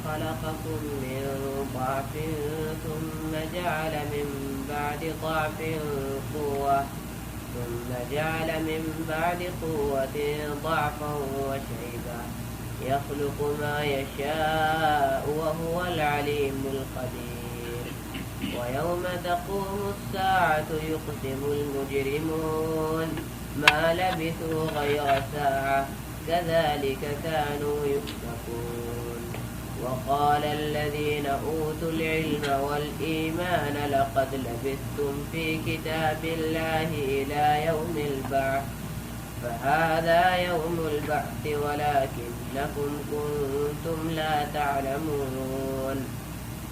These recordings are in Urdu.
خلقكم من ضعف ثم جعل من بعد ضعف قوة ثم جعل من بعد قوة ضعفا وشيبا يخلق ما يشاء وهو العليم القدير. ويوم تقوم الساعة يقسم المجرمون ما لبثوا غير ساعة كذلك كانوا يؤفكون. وقال الذين أوتوا العلم والإيمان لقد لبثتم في كتاب الله إلى يوم البعث فهذا يوم البعث ولكنكم كنتم لا تعلمون.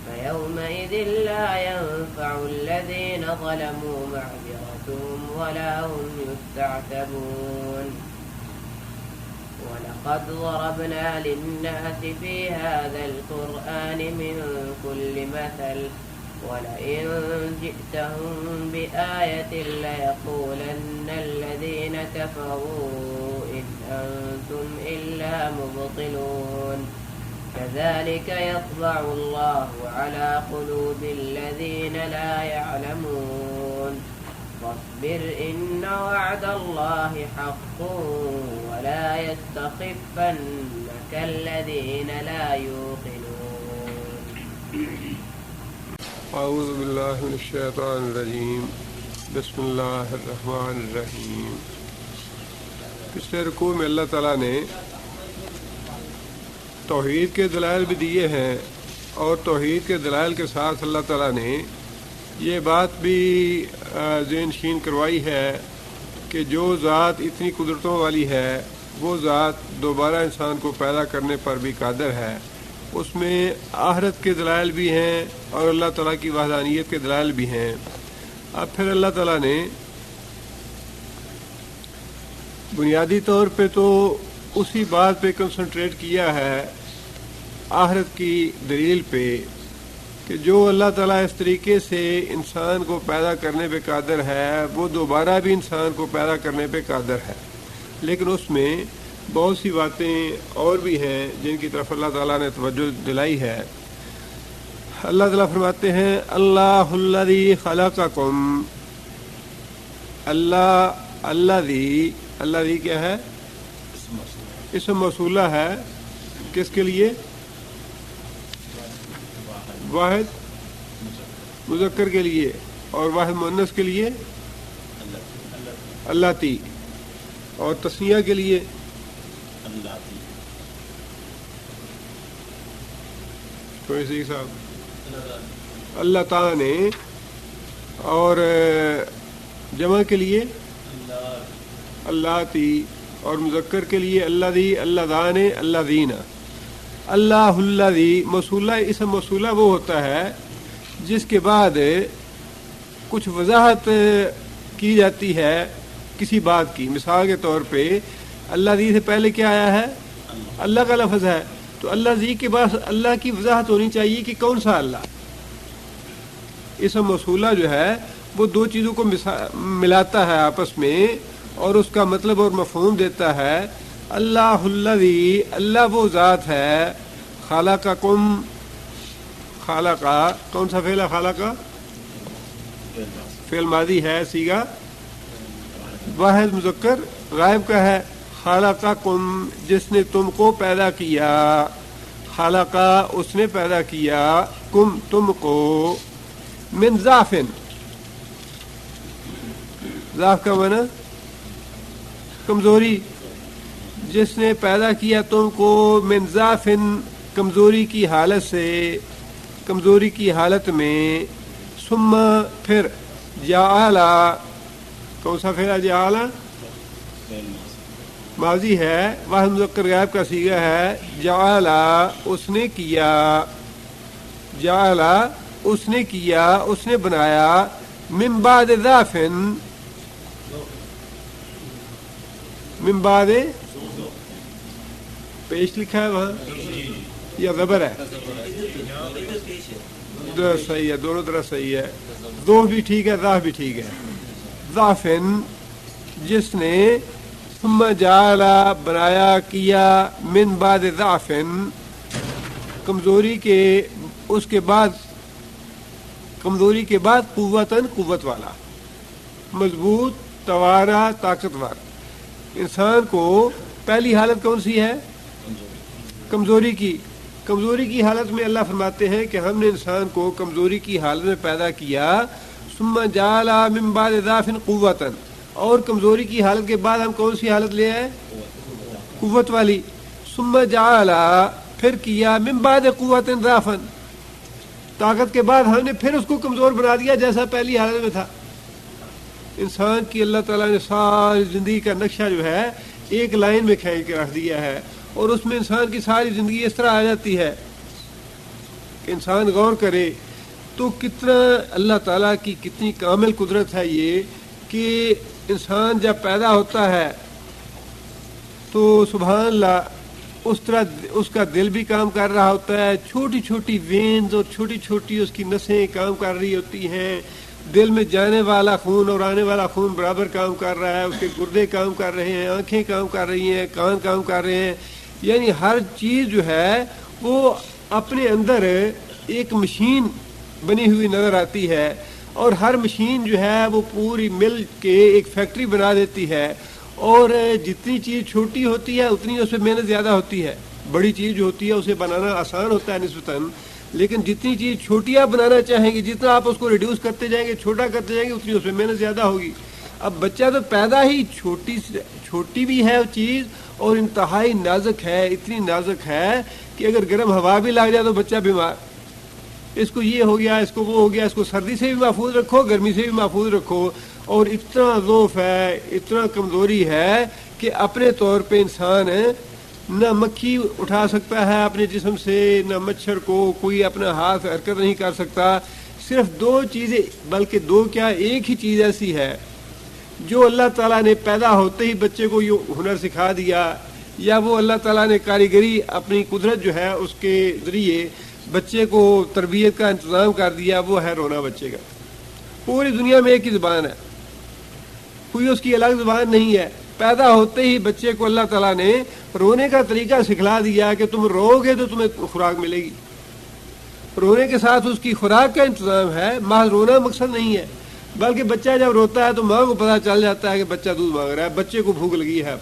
فيومئذ لا ينفع الذين ظلموا معذرتهم ولا هم يستعتبون. ولقد ضربنا للناس في هذا القرآن من كل مثل ولئن جئتهم بآية ليقولن الذين كفروا إن أنتم إلا مبطلون. كذلك يطبع الله على قلوب الذين لا يعلمون. فاصبر إن وعد الله حق ولا يستخفنك الذين لا يوقنون. اعوذ باللہ من الشیطان الرجیم بسم اللہ الرحمن الرحیم. پچھلے رکوع میں اللہ تعالیٰ نے توحید کے دلائل بھی دیے ہیں اور توحید کے دلائل کے ساتھ اللہ تعالیٰ نے یہ بات بھی ذہن نشین کروائی ہے کہ جو ذات اتنی قدرتوں والی ہے وہ ذات دوبارہ انسان کو پیدا کرنے پر بھی قادر ہے. اس میں آخرت کے دلائل بھی ہیں اور اللہ تعالیٰ کی وحدانیت کے دلائل بھی ہیں. اب پھر اللہ تعالیٰ نے بنیادی طور پہ تو اسی بات پہ کنسنٹریٹ کیا ہے آخرت کی دلیل پہ کہ جو اللہ تعالیٰ اس طریقے سے انسان کو پیدا کرنے پہ قادر ہے وہ دوبارہ بھی انسان کو پیدا کرنے پہ قادر ہے. لیکن اس میں بہت سی باتیں اور بھی ہیں جن کی طرف اللہ تعالیٰ نے توجہ دلائی ہے. اللہ تعالیٰ فرماتے ہیں اللہ الذی خلقکم. اللہ کیا ہے؟ اسم موصولہ ہے. کس کے لیے؟ واحد مذکر کے لیے اور واحد مؤنث کے لیے اللہ تی اور تثنیہ کے لیے صاحب اللہ تعالیٰ نے اور جمع کے لیے اللہ تی اور مذکر کے لیے اللہ دی اللہ دانے اللہ دینا. اللہ الذی موصولہ اسم موصولہ وہ ہوتا ہے جس کے بعد کچھ وضاحت کی جاتی ہے کسی بات کی. مثال کے طور پہ اللہ دی سے پہلے کیا آیا ہے؟ اللہ کا لفظ ہے. تو اللہ دی کے بعد اللہ کی وضاحت ہونی چاہیے کہ کون سا اللہ. اسم موصولہ جو ہے وہ دو چیزوں کو ملاتا ہے آپس میں اور اس کا مطلب اور مفہوم دیتا ہے. اللہ الذی اللہ وہ ذات ہے خلقکم. خالقہ کون سا فعل ہے؟ خالقہ فعل ماضی ہے صیغہ واحد مذکر غائب کا ہے. خالقکم جس نے تم کو پیدا کیا. خالقہ اس نے پیدا کیا کم تم کو من ضعف. ضعف کا معنی کمزوری. جس نے پیدا کیا تم کو من ضعف کمزوری کی حالت سے کمزوری کی حالت میں. ثم پھر جعل کون سا فعل ہے؟ جعل ماضی ہے واحد مذکر غائب کا صیغہ ہے. جعل اس نے کیا. جعل اس نے کیا اس نے بنایا. من بعد ضعف من بعد پیش لکھا ہے وہاں یا زبر ہے؟ صحیح ہے دونوں طرح صحیح ہے. دو بھی ٹھیک ہے ضعف بھی ٹھیک ہے. ضعفن جس نے ثم جعل بنایا کیا من بعد ضعفن کمزوری کے بعد قوتاً قوت والا، مضبوط، توارا، طاقتور۔ انسان کو پہلی حالت کون سی ہے؟ کمزوری کی حالت میں اللہ فرماتے ہیں کہ ہم نے انسان کو کمزوری کی حالت میں پیدا کیا، ثم جعل من بعد ضعف قوتاً، اور کمزوری کی حالت کے بعد ہم کون سی حالت لے آئے؟ قوت والی۔ ثم جعل، پھر کیا، من بعد قوت ضعفا، طاقت کے بعد ہم نے پھر اس کو کمزور بنا دیا جیسا پہلی حالت میں تھا۔ انسان کی اللہ تعالیٰ نے ساری زندگی کا نقشہ جو ہے ایک لائن میں کھینچ کے رکھ دیا ہے، اور اس میں انسان کی ساری زندگی اس طرح آ جاتی ہے کہ انسان غور کرے تو کتنا اللہ تعالیٰ کی کتنی کامل قدرت ہے یہ کہ انسان جب پیدا ہوتا ہے تو سبحان اللہ اس طرح اس کا دل بھی کام کر رہا ہوتا ہے، چھوٹی چھوٹی وینز اور چھوٹی چھوٹی اس کی نسیں کام کر رہی ہوتی ہیں، دل میں جانے والا خون اور آنے والا خون برابر کام کر رہا ہے، اس کے گردے کام کر رہے ہیں، آنکھیں کام کر رہی ہیں، کان کام کر رہے ہیں، یعنی ہر چیز جو ہے وہ اپنے اندر ایک مشین بنی ہوئی نظر آتی ہے، اور ہر مشین جو ہے وہ پوری مل کے ایک فیکٹری بنا دیتی ہے، اور جتنی چیز چھوٹی ہوتی ہے اتنی اس پہ محنت زیادہ ہوتی ہے۔ بڑی چیز جو ہوتی ہے اسے بنانا آسان ہوتا ہے نسبتاً، لیکن جتنی چیز چھوٹی آپ بنانا چاہیں گے، جتنا آپ اس کو ریڈیوس کرتے جائیں گے، چھوٹا کرتے جائیں گے، اتنی اس میں محنت زیادہ ہوگی۔ اب بچہ تو پیدا ہی چھوٹی بھی ہے چیز، اور انتہائی نازک ہے، اتنی نازک ہے کہ اگر گرم ہوا بھی لگ جائے تو بچہ بیمار، اس کو یہ ہو گیا، اس کو وہ ہو گیا، اس کو سردی سے بھی محفوظ رکھو، گرمی سے بھی محفوظ رکھو، اور اتنا ضعف ہے، اتنا کمزوری ہے کہ اپنے طور پہ انسان نہ مکھی اٹھا سکتا ہے اپنے جسم سے، نہ مچھر کو کوئی اپنا ہاتھ حرکت نہیں کر سکتا۔ صرف دو چیزیں، بلکہ دو کیا، ایک ہی چیز ایسی ہے جو اللہ تعالیٰ نے پیدا ہوتے ہی بچے کو یہ ہنر سکھا دیا، یا وہ اللہ تعالیٰ نے کاریگری اپنی قدرت جو ہے اس کے ذریعے بچے کو تربیت کا انتظام کر دیا، وہ ہے رونا بچے کا۔ پوری دنیا میں ایک ہی زبان ہے، کوئی اس کی الگ زبان نہیں ہے۔ پیدا ہوتے ہی بچے کو اللہ تعالیٰ نے رونے کا طریقہ سکھلا دیا کہ تم رو گے تو تمہیں خوراک ملے گی، رونے کے ساتھ اس کی خوراک کا انتظام ہے، محض رونا مقصد نہیں ہے، بلکہ بچہ جب روتا ہے تو ماں کو پتہ چل جاتا ہے کہ بچہ دودھ مانگ رہا ہے، بچے کو بھوک لگی ہے۔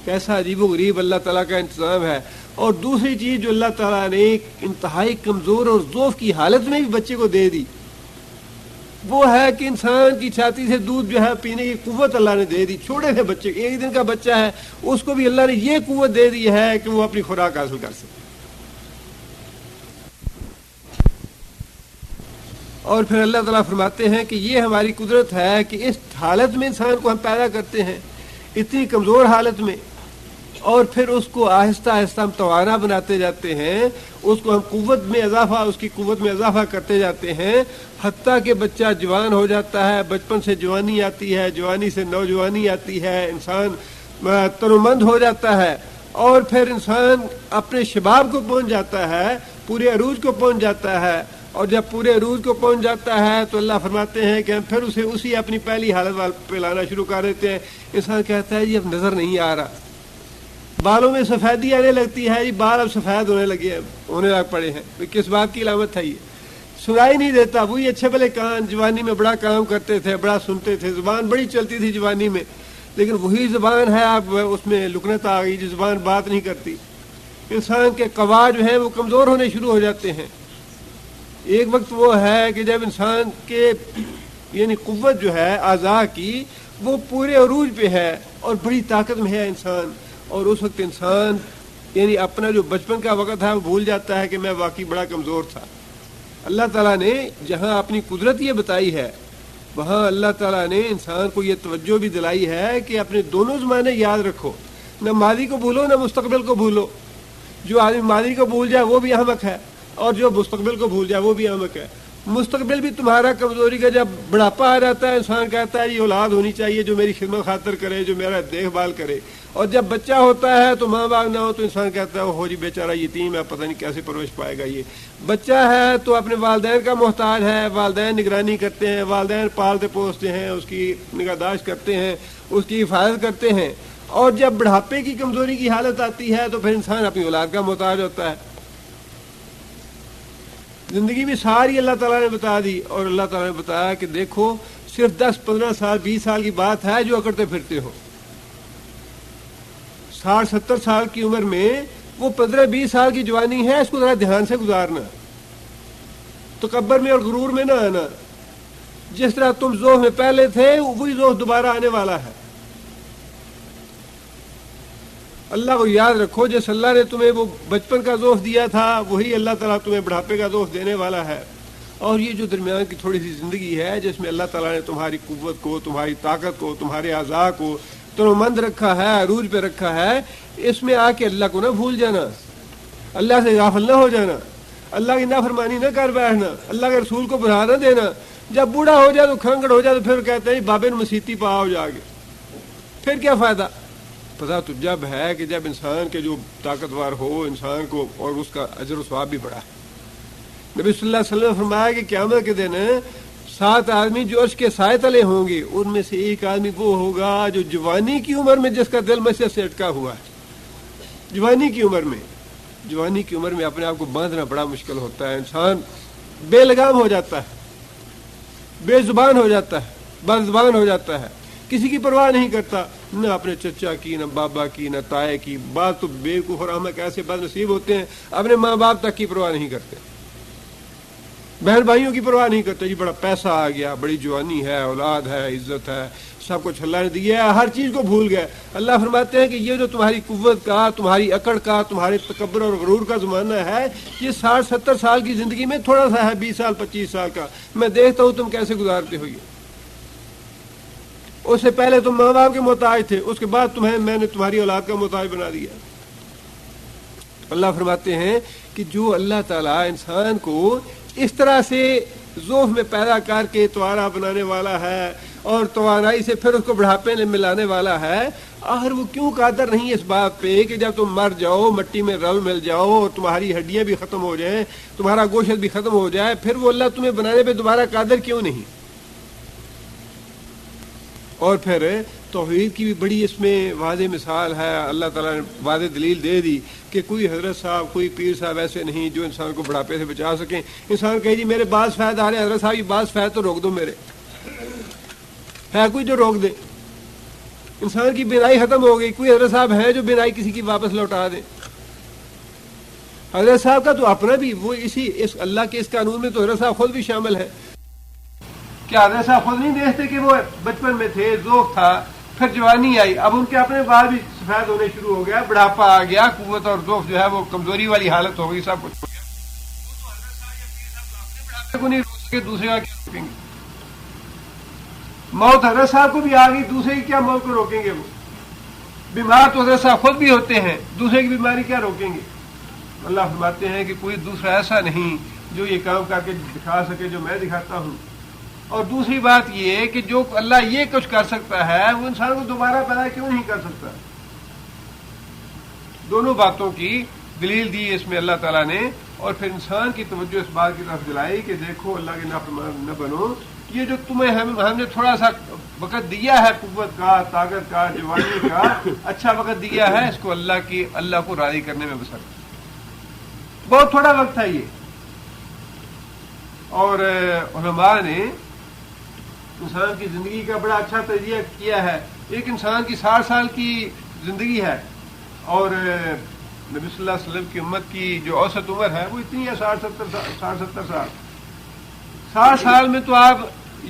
کیسا عجیب و غریب اللہ تعالیٰ کا انتظام ہے۔ اور دوسری چیز جو اللہ تعالیٰ نے انتہائی کمزور اور ضعف کی حالت میں بھی بچے کو دے دی، وہ ہے کہ انسان کی چھاتی سے دودھ جو ہے پینے کی قوت اللہ نے دے دی۔ چھوٹے سے بچے، ایک دن کا بچہ ہے، اس کو بھی اللہ نے یہ قوت دے دی ہے کہ وہ اپنی خوراک حاصل کر سکے۔ اور پھر اللہ تعالیٰ فرماتے ہیں کہ یہ ہماری قدرت ہے کہ اس حالت میں انسان کو ہم پیدا کرتے ہیں، اتنی کمزور حالت میں، اور پھر اس کو آہستہ آہستہ ہم توانا بناتے جاتے ہیں، اس کو ہم قوت میں اضافہ کرتے جاتے ہیں، حتیٰ کہ بچہ جوان ہو جاتا ہے، بچپن سے جوانی آتی ہے، جوانی سے نوجوانی آتی ہے، انسان تنومند ہو جاتا ہے، اور پھر انسان اپنے شباب کو پہنچ جاتا ہے، پورے عروج کو پہنچ جاتا ہے، اور جب پورے عروج کو پہنچ جاتا ہے تو اللہ فرماتے ہیں کہ ہم پھر اسے اسی اپنی پہلی حالت پہ لانا شروع کر دیتے ہیں۔ انسان کہتا ہے جی اب نظر نہیں آ رہا، بالوں میں سفیدی آنے لگتی ہے، جی بال اب سفید ہونے لگ پڑے ہیں، کس بات کی علامت ہے؟ یہ سنائی نہیں دیتا۔ وہی اچھے بھلے کان جوانی میں بڑا کام کرتے تھے، بڑا سنتے تھے، زبان بڑی چلتی تھی جوانی میں، لیکن وہی زبان ہے اب اس میں لکنت آ گئی، جو زبان بات نہیں کرتی۔ انسان کے قوا جو ہیں وہ کمزور ہونے شروع ہو جاتے ہیں۔ ایک وقت وہ ہے کہ جب انسان کے یعنی قوت جو ہے اعضاء کی وہ پورے عروج پہ ہے اور بڑی طاقت میں ہے انسان، اور اس وقت انسان یعنی اپنا جو بچپن کا وقت ہے وہ بھول جاتا ہے کہ میں واقعی بڑا کمزور تھا۔ اللہ تعالیٰ نے جہاں اپنی قدرت یہ بتائی ہے، وہاں اللہ تعالیٰ نے انسان کو یہ توجہ بھی دلائی ہے کہ اپنے دونوں زمانے یاد رکھو، نہ ماضی کو بھولو نہ مستقبل کو بھولو۔ جو آدمی ماضی کو بھول جائے وہ بھی احمق ہے، اور جو مستقبل کو بھول جائے وہ بھی احمق ہے۔ مستقبل بھی تمہارا کمزوری کا جب بڑھاپا آ جاتا ہے، انسان کہتا ہے یہ اولاد ہونی چاہیے جو میری خدمت خاطر کرے، جو میرا دیکھ بھال کرے، اور جب بچہ ہوتا ہے تو ماں باپ نہ ہو تو انسان کہتا ہے ہو جی بیچارہ یتیم ہے، پتہ نہیں کیسے پرورش پائے گا۔ یہ بچہ ہے تو اپنے والدین کا محتاج ہے، والدین نگرانی کرتے ہیں، والدین پالتے پوستے ہیں، اس کی نگہداشت کرتے ہیں، اس کی حفاظت کرتے ہیں، اور جب بڑھاپے کی کمزوری کی حالت آتی ہے تو پھر انسان اپنی اولاد کا محتاج ہوتا ہے۔ زندگی بھی ساری اللہ تعالیٰ نے بتا دی، اور اللہ تعالیٰ نے بتایا کہ دیکھو صرف 10-15 سال 20 سال کی بات ہے جو اکڑتے پھرتے ہو، 60-70 سال کی عمر میں وہ 15-20 سال کی جوانی ہے، اس کو ذرا دھیان سے گزارنا، تکبر میں اور غرور میں نہ آنا۔ جس طرح تم ذوق میں پہلے تھے وہی ذوق دوبارہ آنے والا ہے۔ اللہ کو یاد رکھو، جس اللہ نے تمہیں وہ بچپن کا ذوق دیا تھا وہی اللہ تعالیٰ تمہیں بڑھاپے کا ذوق دینے والا ہے۔ اور یہ جو درمیان کی تھوڑی سی زندگی ہے جس میں اللہ تعالیٰ نے تمہاری قوت کو، تمہاری طاقت کو، تمہارے اعضاء کو تنومند رکھا ہے، عروج پہ رکھا ہے، اس میں آ کے اللہ کو نہ بھول جانا، اللہ سے غافل نہ ہو جانا، اللہ کی نافرمانی نہ کر بیٹھنا، اللہ کے رسول کو بڑھا نہ دینا۔ جب بوڑھا ہو جائے تو کھنگڑ ہو جائے تو پھر کہتے ہیں بابے مسیتی پا ہو جا کے، پھر کیا فائدہ؟ پتا تو جب ہے کہ جب انسان کے جو طاقتور ہو انسان کو، اور اس کا اجر و ثواب بھی بڑا ہے۔ نبی صلی اللہ علیہ وسلم نے فرمایا کہ قیامت کے دن 7 آدمی جو عرش کے سائے تلے ہوں گے، ان میں سے ایک آدمی وہ ہوگا جو جوانی کی عمر میں جس کا دل مسجد سے اٹکا ہوا ہے۔ جوانی کی عمر میں اپنے آپ کو باندھنا بڑا مشکل ہوتا ہے، انسان بے لگام ہو جاتا ہے، بے زبان ہو جاتا ہے، بد زبان ہو جاتا ہے، کسی کی پرواہ نہیں کرتا، نہ اپنے چچا کی، نہ بابا کی، نہ تائے کی۔ بات تو بیوقوف اور احمق ایسے بد نصیب ہوتے ہیں اپنے ماں باپ تک کی پرواہ نہیں کرتے، بہن بھائیوں کی پرواہ نہیں کرتے۔ جی بڑا پیسہ آ گیا، بڑی جوانی ہے، اولاد ہے، عزت ہے، سب کچھ اللہ نے دیا ہے، ہر چیز کو بھول گئے۔ اللہ فرماتے ہیں کہ یہ جو تمہاری قوت کا، تمہاری اکڑ کا، تمہارے تکبر اور غرور کا زمانہ ہے، یہ 60-70 سال کی زندگی میں تھوڑا سا ہے، 20 سال 25 سال کا۔ میں دیکھتا ہوں تم کیسے گزارتے ہو۔ اس سے پہلے تم ماں باپ کے محتاج تھے، اس کے بعد میں نے تمہاری اولاد کا محتاج بنا دیا۔ اللہ فرماتے ہیں کہ جو اللہ تعالیٰ انسان کو اس طرح سے ذوق میں پیدا کر کے توانہ بنانے والا ہے اور توانائی سے پھر اس کو بڑھاپے میں ملانے والا ہے، آخر وہ کیوں قادر نہیں ہے اس بات پہ کہ جب تم مر جاؤ، مٹی میں رل مل جاؤ اور تمہاری ہڈیاں بھی ختم ہو جائیں، تمہارا گوشت بھی ختم ہو جائے، پھر وہ اللہ تمہیں بنانے پہ دوبارہ قادر کیوں نہیں؟ اور پھر توحید کی بھی بڑی اس میں واضح مثال ہے، اللہ تعالیٰ نے واضح دلیل دے دی کہ کوئی حضرت صاحب، کوئی پیر صاحب ایسے نہیں جو انسان کو بڑھاپے سے بچا سکیں۔ انسان کہے جی میرے بعض فیض آ رہے ہیں، حضرت صاحب یہ بعض فیض تو روک دو، میرے ہے کوئی جو روک دے؟ انسان کی بینائی ختم ہو گئی، کوئی حضرت صاحب ہے جو بینائی کسی کی واپس لوٹا دے؟ حضرت صاحب کا تو اپنا بھی وہ اس اللہ کے اس قانون میں تو حضرت صاحب خود بھی شامل ہے۔ کیا حضرت صاحب خود نہیں دیکھتے کہ وہ بچپن میں تھے، ذوق تھا، پھر جوانی آئی، اب ان کے اپنے بال بھی سفید ہونے شروع ہو گیا، بڑھاپا آ گیا، قوت اور ذوق جو ہے وہ کمزوری والی حالت ہو گئی، سب کچھ ہو گیا۔ اپنے کو نہیں روک سکے، دوسرے کا کیا روکیں گے؟ موت حضرت صاحب کو بھی آ گئی، دوسرے کی کیا موت کو روکیں گے؟ وہ بیمار تو حضرت صاحب خود بھی ہوتے ہیں، دوسرے کی بیماری کیا روکیں گے؟ اللہ فرماتے ہیں کہ کوئی دوسرا ایسا نہیں جو یہ کام کر کے دکھا سکے جو میں دکھاتا ہوں۔ اور دوسری بات یہ ہے کہ جو اللہ یہ کچھ کر سکتا ہے وہ انسان کو دوبارہ پیدا کیوں نہیں کر سکتا؟ دونوں باتوں کی دلیل دی اس میں اللہ تعالیٰ نے، اور پھر انسان کی توجہ اس بات کی طرف دلائی کہ دیکھو اللہ کے نافرمان نہ بنو، یہ جو تمہیں ہم نے تھوڑا سا وقت دیا ہے، قوت کا، طاقت کا، جوانی کا اچھا وقت دیا ہے، اس کو اللہ کو راضی کرنے میں بسر بہت تھوڑا وقت ہے یہ۔ اور علماء نے انسان کی زندگی کا بڑا اچھا تجزیہ کیا ہے۔ ایک انسان کی 60 سال کی زندگی ہے، اور نبی صلی اللہ علیہ وسلم کی امت کی جو اوسط عمر ہے وہ اتنی ہے 60-70 سال۔ 60 سال میں تو آپ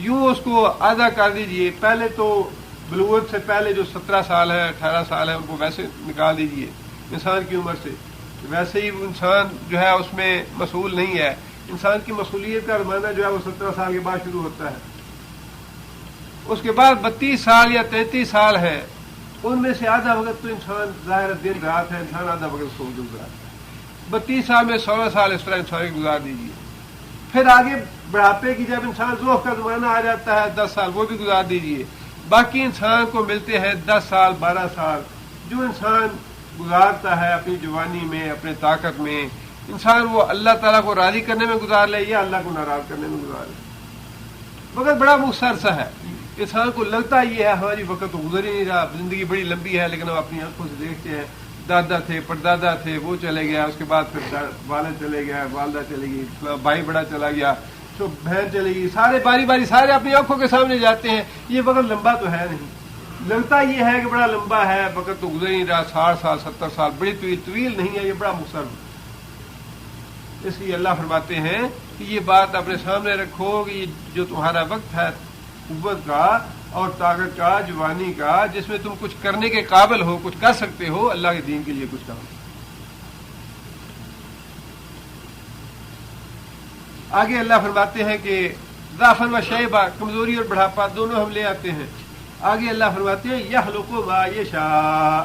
یوں اس کو آدھا کر دیجئے، پہلے تو بلوغت سے پہلے جو 17 سال ہے، 18 سال ہے، ان کو ویسے نکال دیجئے انسان کی عمر سے، ویسے ہی انسان جو ہے اس میں مسئول نہیں ہے۔ انسان کی مسئولیت کا زمانہ جو ہے وہ 17 سال کے بعد شروع ہوتا ہے، اس کے بعد 32 سال یا 33 سال ہے، ان میں سے آدھا وقت تو انسان ظاہر دن رات ہے، انسان آدھا وقت سو گزارتا ہے۔ 32 سال میں 16 سال اس طرح انسان گزار دیجیے، پھر آگے بڑھاپے کی جب انسان ذوق کا زمانہ آ جاتا ہے 10 سال وہ بھی گزار دیجیے، باقی انسان کو ملتے ہیں 10 سال 12 سال جو انسان گزارتا ہے اپنی جوانی میں، اپنے طاقت میں، انسان وہ اللہ تعالیٰ کو راضی کرنے میں گزار لے یا اللہ کو ناراض کرنے میں گزار لے۔ وقت بڑا مختصر سا ہے، انسان کو لگتا یہ ہے ہماری وقت تو گزر ہی نہیں رہا، زندگی بڑی لمبی ہے، لیکن ہم اپنی آنکھوں سے دیکھتے ہیں دادا تھے، پردادا تھے، وہ چلے گیا، اس کے بعد پھر والد چلے گیا، والدہ چلے گئی، بھائی بڑا چلا گیا، تو بہن چلے گی، سارے باری باری سارے اپنی آنکھوں کے سامنے جاتے ہیں. یہ وقت لمبا تو ہے نہیں، لگتا یہ ہے کہ بڑا لمبا ہے، وقت تو گزر ہی رہا، 60 سال 70 سال، بڑی طویل نہیں ہے، یہ بڑا مختصر. اس لیے اللہ فرماتے ہیں کہ یہ بات اپنے سامنے رکھو کہ یہ جو تمہارا وقت ہے قوت کا اور طاقت کا، جوانی کا، جس میں تم کچھ کرنے کے قابل ہو، کچھ کر سکتے ہو، اللہ کے دین کے لیے کچھ کرو. آگے اللہ فرماتے ہیں کہ ضعفاً و شیبہ، کمزوری اور بڑھاپا دونوں ہم لے آتے ہیں. آگے اللہ فرماتے ہیں یخلق ما یشاء.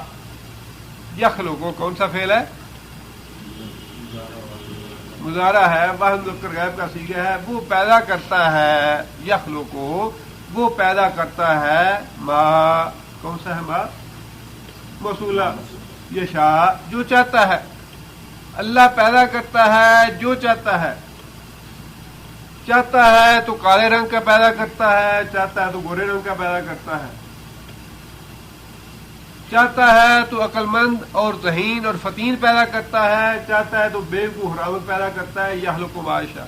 یخلق کون سا فعل ہے؟ مضارع ہے، واحد مذکر غائب کا صیغہ ہے. وہ پیدا کرتا ہے، یخلق وہ پیدا کرتا ہے، ما کون سا ہے؟ ما موصولہ، یشاء جو چاہتا ہے. اللہ پیدا کرتا ہے جو چاہتا ہے. چاہتا ہے تو کالے رنگ کا پیدا کرتا ہے، چاہتا ہے تو گورے رنگ کا پیدا کرتا ہے. چاہتا ہے تو عقل مند اور ذہین اور فتین پیدا کرتا ہے، چاہتا ہے تو بےوقوف حراوت پیدا کرتا ہے. یخلق ما یشاء.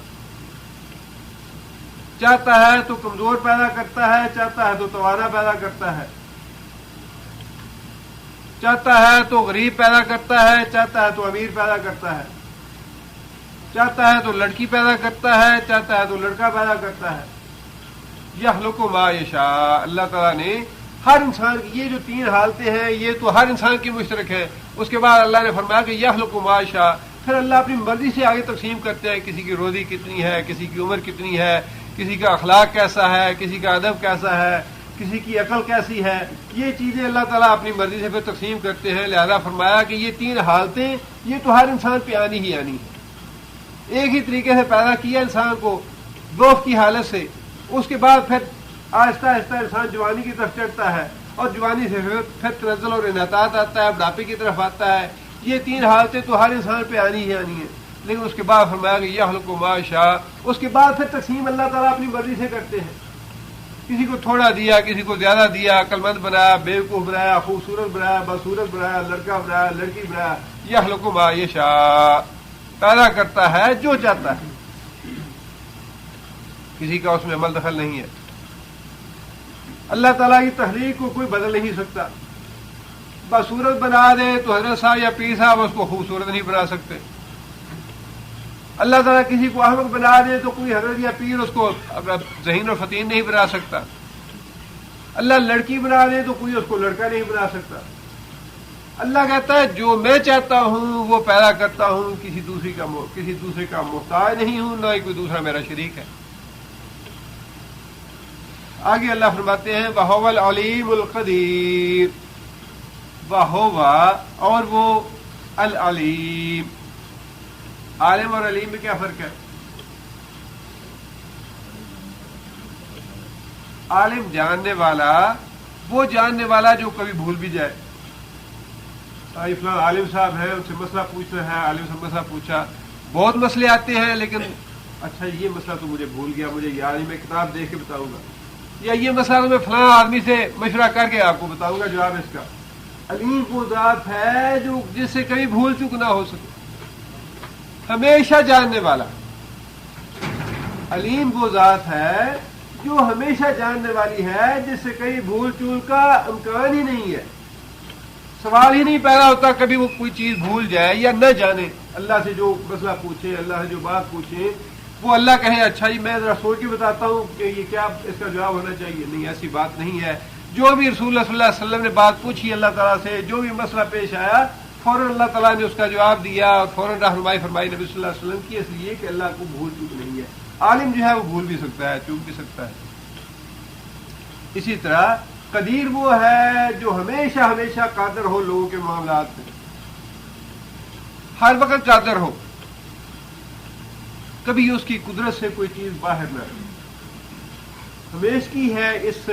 چاہتا ہے تو کمزور پیدا کرتا ہے، چاہتا ہے تو توانا پیدا کرتا ہے. چاہتا ہے تو غریب پیدا کرتا ہے، چاہتا ہے تو امیر پیدا کرتا ہے. چاہتا ہے تو لڑکی پیدا کرتا ہے، چاہتا ہے تو لڑکا پیدا کرتا ہے. یخلق ما یشاء. اللہ تعالیٰ نے ہر انسان کی یہ جو 3 حالتیں ہیں یہ تو ہر انسان کی مشترک ہے. اس کے بعد اللہ نے فرمایا کہ یخلق ما یشاء. پھر اللہ اپنی مرضی سے آگے تقسیم کرتے ہیں، کسی کی روزی کتنی ہے، کسی کی عمر کتنی ہے، کسی کا اخلاق کیسا ہے، کسی کا ادب کیسا ہے، کسی کی عقل کیسی ہے. یہ چیزیں اللہ تعالیٰ اپنی مرضی سے پھر تقسیم کرتے ہیں. لہذا فرمایا کہ یہ 3 حالتیں یہ تو ہر انسان پہ آنی ہی آنی ہے. ایک ہی طریقے سے پیدا کیا انسان کو ضعف کی حالت سے، اس کے بعد پھر آہستہ آہستہ انسان جوانی کی طرف چڑھتا ہے، اور جوانی سے پھر تنزل اور انحطاط آتا ہے، بڑھاپے کی طرف آتا ہے. یہ 3 حالتیں تو ہر انسان پہ آنی ہی آنی ہیں. لیکن اس کے بعد فرمایا کہ یخلق ما یشاء. اس کے بعد پھر تقسیم اللہ تعالیٰ اپنی مرضی سے کرتے ہیں. کسی کو تھوڑا دیا، کسی کو زیادہ دیا، عقل مند بنایا، بیوقوف بنایا، خوبصورت بنایا، بدصورت بنایا، لڑکا بنایا، لڑکی بنایا. یخلق ما یشاء. پیدا کرتا ہے جو چاہتا ہے، کسی کا اس میں عمل دخل نہیں ہے. اللہ تعالیٰ کی تخلیق کو کوئی بدل نہیں سکتا. بدصورت بنا دے تو حضرت صاحب یا پیر صاحب اس کو خوبصورت نہیں بنا سکتے. اللہ تعالیٰ کسی کو احمق بنا دے تو کوئی حضرت یا پیر اس کو ذہین اور فتین نہیں بنا سکتا. اللہ لڑکی بنا دے تو کوئی اس کو لڑکا نہیں بنا سکتا. اللہ کہتا ہے جو میں چاہتا ہوں وہ پیدا کرتا ہوں، کسی دوسرے کا محتاج نہیں ہوں، نہ ہی کوئی دوسرا میرا شریک ہے. آگے اللہ فرماتے ہیں وَهُوَ الْعَلِيمُ الْقَدِيرُ. وَهُوَ اور وہ العلیم. عالم اور علیم میں کیا فرق ہے؟ عالم جاننے والا، وہ جاننے والا جو کبھی بھول بھی جائے. فلاں عالم صاحب ہے، ان سے مسئلہ پوچھنا ہے، عالم سے مسئلہ پوچھا، بہت مسئلے آتے ہیں لیکن اچھا یہ مسئلہ تو مجھے بھول گیا، مجھے یاد نہیں، میں کتاب دیکھ کے بتاؤں گا، یا یہ مسئلہ تو میں فلاں آدمی سے مشورہ کر کے آپ کو بتاؤں گا جواب اس کا. علیم وہ ذات ہے جو جس سے کبھی بھول چوک نہ ہو سکے، ہمیشہ جاننے والا. علیم وہ ذات ہے جو ہمیشہ جاننے والی ہے، جس سے کہیں بھول چول کا امکان ہی نہیں ہے. سوال ہی نہیں پیدا ہوتا کبھی وہ کوئی چیز بھول جائے یا نہ جانے. اللہ سے جو مسئلہ پوچھے، اللہ سے جو بات پوچھے، وہ اللہ کہے اچھا جی میں ذرا سوچ کے بتاتا ہوں کہ یہ کیا اس کا جواب ہونا چاہیے. نہیں، ایسی بات نہیں ہے. جو بھی رسول اللہ صلی اللہ علیہ وسلم نے بات پوچھی اللہ تعالیٰ سے، جو بھی مسئلہ پیش آیا، فوراً اللہ تعالیٰ نے اس کا جواب دیا اور فوراً رہنمائی فرمائی نبی صلی اللہ علیہ وسلم کی، اس لیے کہ اللہ کو بھول چوک نہیں ہے. عالم جو ہے وہ بھول بھی سکتا ہے، چوک بھی سکتا ہے. اسی طرح قدیر وہ ہے جو ہمیشہ ہمیشہ قادر ہو لوگوں کے معاملات میں، ہر وقت قادر ہو، کبھی اس کی قدرت سے کوئی چیز باہر نہ رہے. ہمیشگی ہے اس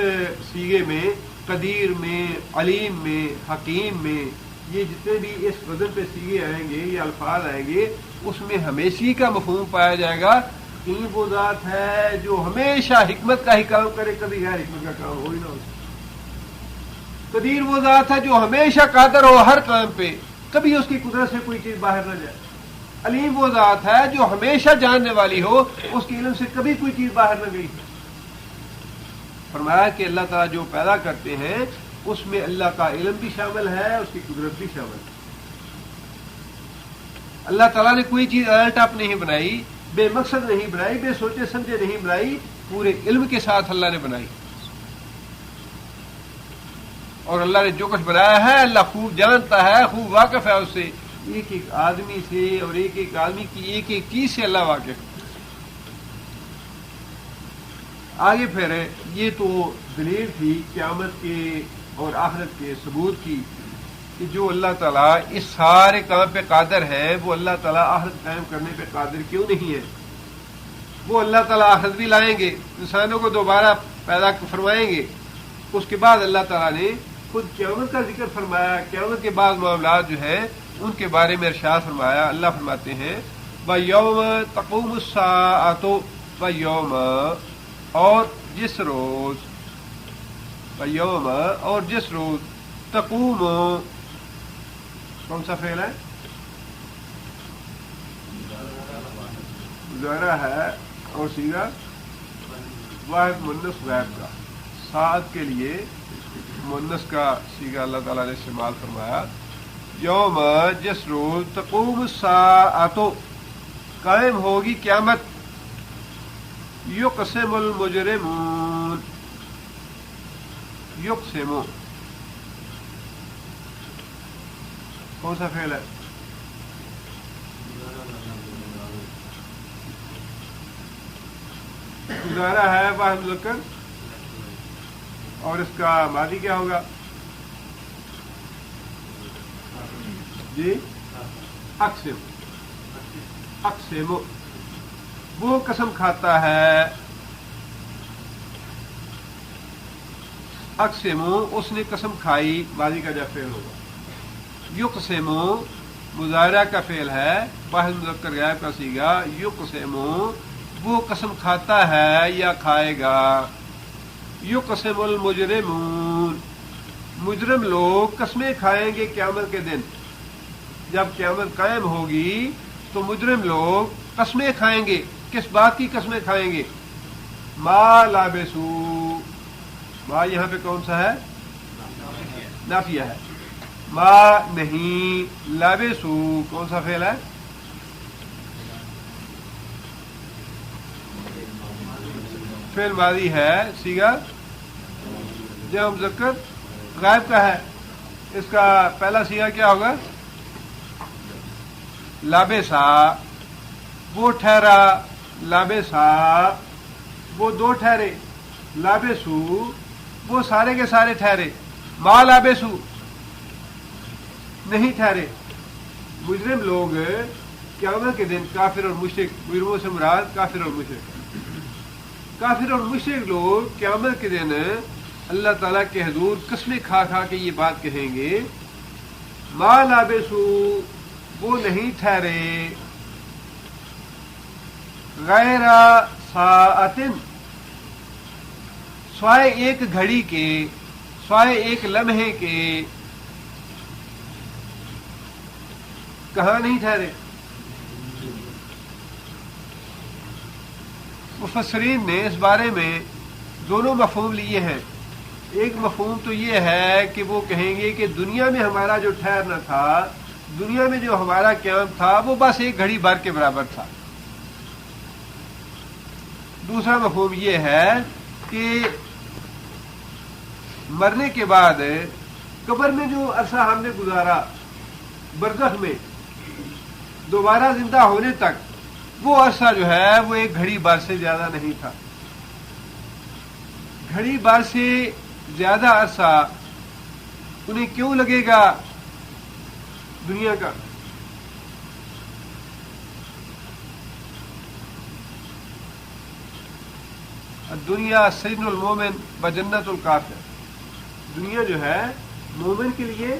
صیغے میں، قدیر میں، علیم میں، حکیم میں. یہ جتنے بھی اس وزن پہ صیغے آئیں گے، یہ الفاظ آئیں گے، اس میں ہمیشگی کا مفہوم پایا جائے گا. حکیم وہ ذات ہے جو ہمیشہ حکمت کا ہی کام کرے، کبھی غیر حکمت کا کام ہو ہی نہ ہو. قدیر وہ ذات ہے جو ہمیشہ قادر ہو ہر کام پہ، کبھی اس کی قدرت سے کوئی چیز باہر نہ جائے. علیم وہ ذات ہے جو ہمیشہ جاننے والی ہو، اس کے علم سے کبھی کوئی چیز باہر نہ گئی. فرمایا کہ اللہ تعالیٰ جو پیدا کرتے ہیں اس میں اللہ کا علم بھی شامل ہے، اس کی قدرت بھی شامل ہے. اللہ تعالیٰ نے کوئی چیز الٹ اپ نہیں بنائی، بے مقصد نہیں بنائی، بے سوچے سمجھے نہیں بنائی، پورے علم کے ساتھ اللہ نے بنائی. اور اللہ نے جو کچھ بنایا ہے اللہ خوب جانتا ہے، خوب واقف ہے اس سے، ایک ایک آدمی سے اور ایک ایک آدمی کی ایک ایک چیز سے اللہ واقف ہے. آگے پھر یہ تو دلیل تھی قیامت کے اور آخرت کے ثبوت کی کہ جو اللہ تعالیٰ اس سارے کام پہ قادر ہے، وہ اللہ تعالیٰ آخرت قائم کرنے پہ قادر کیوں نہیں ہے؟ وہ اللہ تعالیٰ آخرت بھی لائیں گے، انسانوں کو دوبارہ پیدا فرمائیں گے. اس کے بعد اللہ تعالیٰ نے خود قیامت کا ذکر فرمایا. قیامت کے بعد معاملات جو ہیں ان کے بارے میں ارشاد فرمایا. اللہ فرماتے ہیں وَيَوْمَ تَقُومُ السَّاعَةُ، وَيَوْمَ اور جس روز، وَيَوْمَ اور جس روز، تقوم کون سا فعل ہے؟ مضارع ہے اور صیغہ واحد مؤنث غائب کا. ساعت کے لیے مؤنث کا صیغہ اللہ تعالیٰ نے استعمال فرمایا. یوم جس روز، تقوم الساعۃ قائم ہوگی قیامت، یقسم المجرمون، یقسم کون سا فعل ہے؟ مضارع ہے واحد مذکر، اور اس کا ماضی کیا ہوگا؟ جی اقسم، اقسم وہ قسم کھاتا ہے. اقسم اس نے قسم کھائی، ماضی کا جب فعل ہوگا. یقسم مضارع کا فعل ہے، واحد مذکر غائب کا صیغہ. یقسم وہ قسم کھاتا ہے یا کھائے گا. یقسم المجرمون مجرم لوگ قسمیں کھائیں گے قیامت کے دن. جب قیامت قائم ہوگی تو مجرم لوگ قسمیں کھائیں گے. کس بات کی قسمیں کھائیں گے؟ ما لابسو، ما یہاں پہ کون سا ہے؟ نافیہ ہے. ما نہیں، لابسو کون سا فعل ہے؟ فعل ماضی ہے، صیغہ جمع مذکر غائب کا ہے. اس کا پہلا صیغہ کیا ہوگا؟ لابسا، وہ ٹھہرا. لابسا وہ دو ٹھہرے. لابسو وہ سارے کے سارے ٹھہرے. ما لابسو نہیں ٹھہرے. مجرم لوگ قیامت کے دن کافر اور مشرک، مجرموں سے مراد کافر اور مشرک، کافر اور مشرک لوگ قیامت کے دن اللہ تعالیٰ کے حضور قسمیں کھا کھا کے یہ بات کہیں گے، ما لابسو وہ نہیں ٹھہرے، غیر ساعتن سوائے ایک گھڑی کے، سوائے ایک لمحے کے. کہاں نہیں ٹھہرے؟ مفسرین نے اس بارے میں دونوں مفہوم لیے ہیں. ایک مفہوم تو یہ ہے کہ وہ کہیں گے کہ دنیا میں ہمارا جو ٹھہرنا تھا، دنیا میں جو ہمارا قیام تھا وہ بس ایک گھڑی بھر کے برابر تھا. دوسرا مفہوم یہ ہے کہ مرنے کے بعد قبر میں جو عرصہ ہم نے گزارا، برزخ میں دوبارہ زندہ ہونے تک، وہ عرصہ جو ہے وہ ایک گھڑی بار سے زیادہ نہیں تھا. گھڑی بار سے زیادہ عرصہ انہیں کیوں لگے گا دنیا کا؟ دنیا سجن المومن بجنت الکافر، دنیا جو ہے مومن کے لیے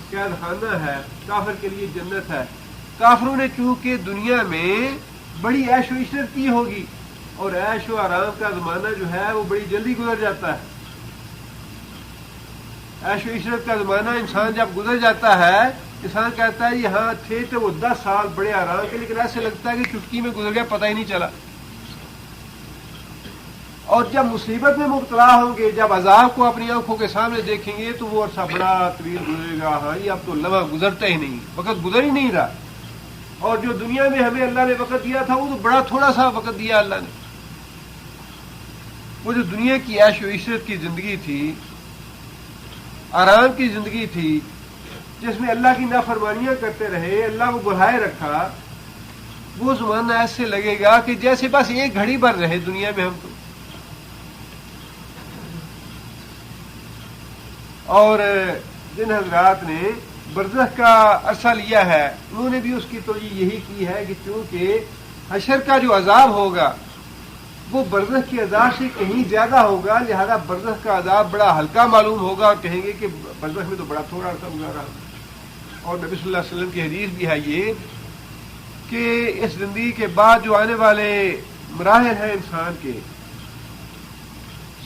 قید خانہ ہے، کافر کے لیے جنت ہے. کافروں نے چونکہ دنیا میں بڑی عیش و عشرت کی ہوگی، اور عیش و آرام کا زمانہ جو ہے وہ بڑی جلدی گزر جاتا ہے. عیش و عشرت کا زمانہ انسان جب گزر جاتا ہے انسان کہتا ہے یہاں تھے تو وہ 10 سال بڑے آرام کے، لیکن ایسے لگتا ہے کہ چٹکی میں گزر گیا، پتہ ہی نہیں چلا۔ اور جب مصیبت میں مبتلا ہوں گے، جب عذاب کو اپنی آنکھوں کے سامنے دیکھیں گے تو وہ عرصہ بڑا طویل گزرے گا، ہاں یہ اب تو لمحہ گزرتا ہی نہیں، وقت گزر ہی نہیں رہا۔ اور جو دنیا میں ہمیں اللہ نے وقت دیا تھا وہ تو بڑا تھوڑا سا وقت دیا اللہ نے۔ وہ جو دنیا کی عیش و عشرت کی زندگی تھی، آرام کی زندگی تھی، جس میں اللہ کی نافرمانیاں کرتے رہے، اللہ کو بلائے رکھا، وہ زمانہ ایسے لگے گا کہ جیسے بس ایک گھڑی بھر رہے دنیا میں ہم تو۔ اور جن حضرات نے برزخ کا عرصہ لیا ہے انہوں نے بھی اس کی توجیہ یہی کی ہے کہ چونکہ حشر کا جو عذاب ہوگا وہ برزخ کے عذاب سے کہیں زیادہ ہوگا، لہذا برزخ کا عذاب بڑا ہلکا معلوم ہوگا، اور کہیں گے کہ برزخ میں تو بڑا تھوڑا عرصہ گزارا۔ اور نبی صلی اللہ علیہ وسلم کی حدیث بھی ہے یہ کہ اس زندگی کے بعد جو آنے والے مراحل ہیں انسان کے،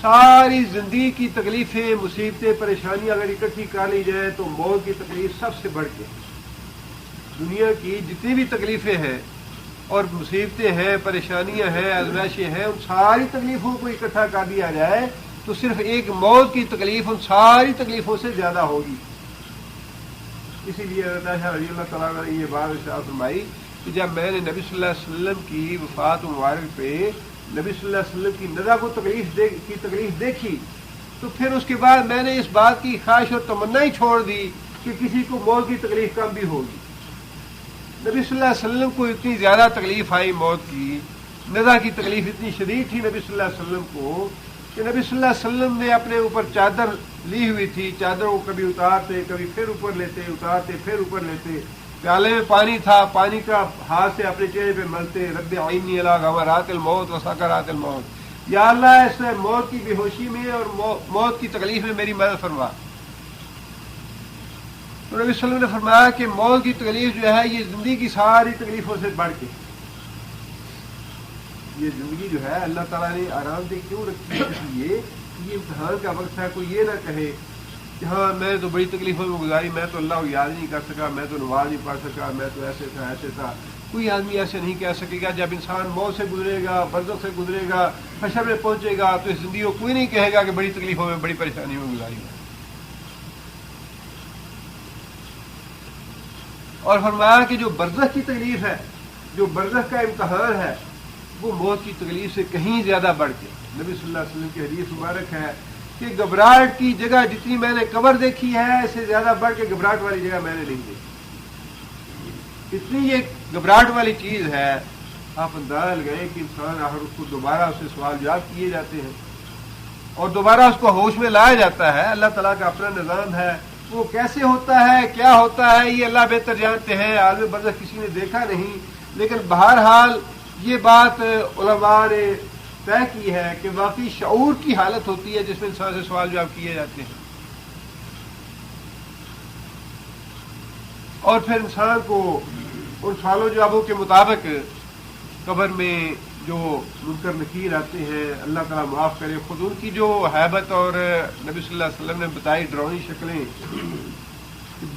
ساری زندگی کی تکلیفیں، مصیبتیں، پریشانیاں اگر اکٹھی کر لی جائیں تو موت کی تکلیف سب سے بڑھ کے، دنیا کی جتنی بھی تکلیفیں ہیں اور مصیبتیں ہیں، پریشانیاں ہیں، آزمائشیں ہیں، ان ساری تکلیفوں کو اکٹھا کر دیا جائے تو صرف ایک موت کی تکلیف ان ساری تکلیفوں سے زیادہ ہوگی۔ اسی لیے عائشہ رضی اللہ تعالیٰ نے یہ بات ارشاد فرمائی کہ جب میں نے نبی صلی اللہ علیہ وسلم کی وفات مبارک پہ نبی صلی اللہ علیہ وسلم کی نزا کو تکلیف دیکھی تو پھر اس کے بعد میں نے اس بات کی خواہش اور تمنا ہی چھوڑ دی کہ کسی کو موت کی تکلیف کم بھی ہوگی۔ نبی صلی اللہ علیہ وسلم کو اتنی زیادہ تکلیف آئی موت کی، نزا کی تکلیف اتنی شدید تھی نبی صلی اللہ علیہ وسلم کو کہ نبی صلی اللہ علیہ وسلم نے اپنے اوپر چادر لی ہوئی تھی، چادر کو کبھی اتارتے، کبھی پھر اوپر لیتے، اتارتے پھر اوپر لیتے، پیالے میں پانی تھا، پانی کا ہاتھ سے اپنے چہرے پہ ملتے، رب عینی علی غمرات الموت و سکرات الموت، یا اللہ اس موت کی بے ہوشی میں اور موت کی تکلیف میں میری مدد فرما۔ تو نبی صلی اللہ علیہ وسلم نے فرمایا کہ موت کی تکلیف جو ہے یہ زندگی کی ساری تکلیفوں سے بڑھ کے، یہ زندگی جو ہے اللہ تعالیٰ نے آرام دہ کیوں رکھی ہے؟ اس لیے یہ امتحان کا وقت ہے، کوئی یہ نہ کہے کہ ہاں میں تو بڑی تکلیفوں میں گزاری، میں تو اللہ کو یاد نہیں کر سکا، میں تو نماز نہیں پڑھ سکا، میں تو ایسے تھا ایسے تھا۔ کوئی آدمی ایسے نہیں کہہ سکے گا۔ جب انسان موت سے گزرے گا، برزخ سے گزرے گا، حشر میں پہنچے گا تو اس زندگی کو کوئی نہیں کہے گا کہ بڑی تکلیفوں میں، بڑی پریشانیوں میں گزاری ہے۔ اور فرمایا کہ جو برزخ کی تکلیف ہے، جو برزخ کا امتحان ہے، وہ موت کی تکلیف سے کہیں زیادہ بڑھ کے، نبی صلی اللہ علیہ وسلم کی حدیث مبارک ہے کہ گھبراہٹ کی جگہ جتنی میں نے قبر دیکھی ہے اس سے زیادہ بڑھ کے گھبراہٹ والی جگہ میں نے نہیں دیکھی۔ اتنی یہ گھبراہٹ والی چیز ہے، آپ اندازہ لگائیں کہ انسان آخر اس کو دوبارہ اس سے سوال جواب کیے جاتے ہیں اور دوبارہ اس کو ہوش میں لایا جاتا ہے۔ اللہ تعالیٰ کا اپنا نظام ہے، وہ کیسے ہوتا ہے، کیا ہوتا ہے، یہ اللہ بہتر جانتے ہیں، عالم برزخ کسی نے دیکھا نہیں، لیکن بہرحال یہ بات علماء نے طے کی ہے کہ واقعی شعور کی حالت ہوتی ہے جس میں انسان سے سوال جواب کیے جاتے ہیں، اور پھر انسان کو ان سوال و جوابوں کے مطابق قبر میں جو منکر نکیر آتے ہیں، اللہ تعالیٰ معاف کرے، خود ان کی جو ہیبت اور نبی صلی اللہ علیہ وسلم نے بتائی ڈراؤنی شکلیں،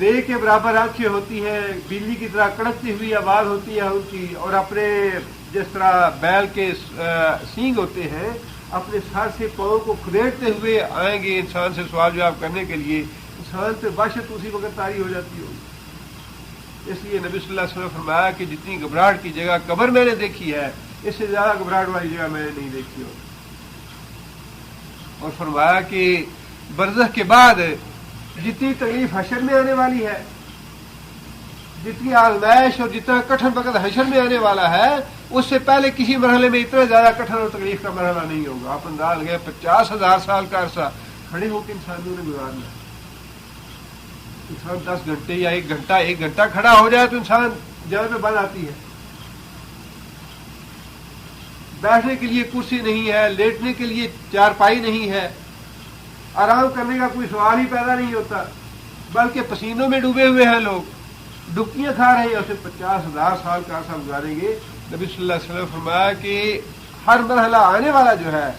دیکھ کے برابر آنکھیں ہوتی ہیں، بجلی کی طرح کڑکتی ہوئی آواز ہوتی ہے ان کی، اور اپنے جس طرح بیل کے سینگ ہوتے ہیں اپنے سر سے پاؤں کو کھدیڑتے ہوئے آئیں گے انسان سے سوال جواب کرنے کے لیے، انسان پہ وحشت اسی وقت طاری ہو جاتی ہوگی۔ اس لیے نبی صلی اللہ علیہ وسلم نے فرمایا کہ جتنی گھبراہٹ کی جگہ قبر میں نے دیکھی ہے اس سے زیادہ گھبراہٹ والی جگہ میں نے نہیں دیکھی ہوگی۔ اور فرمایا کہ برزخ کے بعد جتنی تکلیف حشر میں آنے والی ہے، جتنی آزمائش اور جتنا کٹھن وقت حشر میں آنے والا ہے، اس سے پہلے کسی مرحلے میں اتنا زیادہ کٹھن اور تکلیف کا مرحلہ نہیں ہوگا۔ آپ انداز لگائیں 50,000 سال کا عرصہ کھڑے ہو کے انسانوں نے گزارنا ہے۔ انسان 10 گھنٹے یا 1 گھنٹہ کھڑا ہو جائے تو انسان جگہ پہ بند آتی ہے۔ بیٹھنے کے لیے کرسی نہیں ہے، لیٹنے کے لیے چارپائی نہیں ہے، آرام کرنے کا کوئی سوال ہی پیدا نہیں ہوتا، بلکہ پسینوں میں ڈوبے ہوئے ہیں لوگ، ڈبکیاں کھا رہے ہیں، اسے 50,000 سال کا عرصہ گزاریں گے۔ نبی صلی اللہ علیہ وسلم نے فرمایا کہ ہر مرحلہ آنے والا جو ہے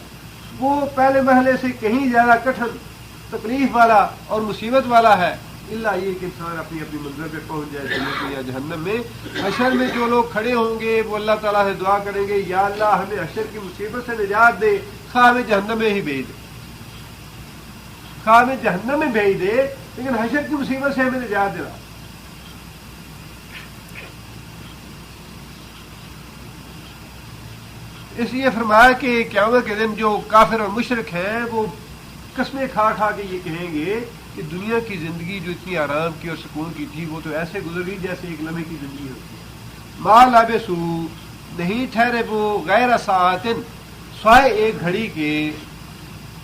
وہ پہلے مرحلے سے کہیں زیادہ کٹھن، تکلیف والا اور مصیبت والا ہے، اللہ یہ کہ انسان اپنی اپنی منزل پہ پہنچ جائے جنت میں یا جہنم میں۔ حشر میں جو لوگ کھڑے ہوں گے وہ اللہ تعالیٰ سے دعا کریں گے یا اللہ ہمیں حشر کی مصیبت سے نجات دے، خواہ ہمیں جہنم میں ہی بھیج دے، خواہ ہمیں جہنم میں بھیج دے لیکن حشر کی مصیبت سے ہمیں نجات دے رہا۔ اس لیے فرمایا کہ قیامت کے دن جو کافر اور مشرک ہیں وہ قسمیں کھا کھا کے یہ کہیں گے کہ دنیا کی زندگی جو اتنی آرام کی اور سکون کی تھی وہ تو ایسے گزر گئی جیسے ایک لمحے کی زندگی ہوتی ہے۔ ما لبثو نہیں ٹھہرے وہ غیر ساعتن سوائے ایک گھڑی کے۔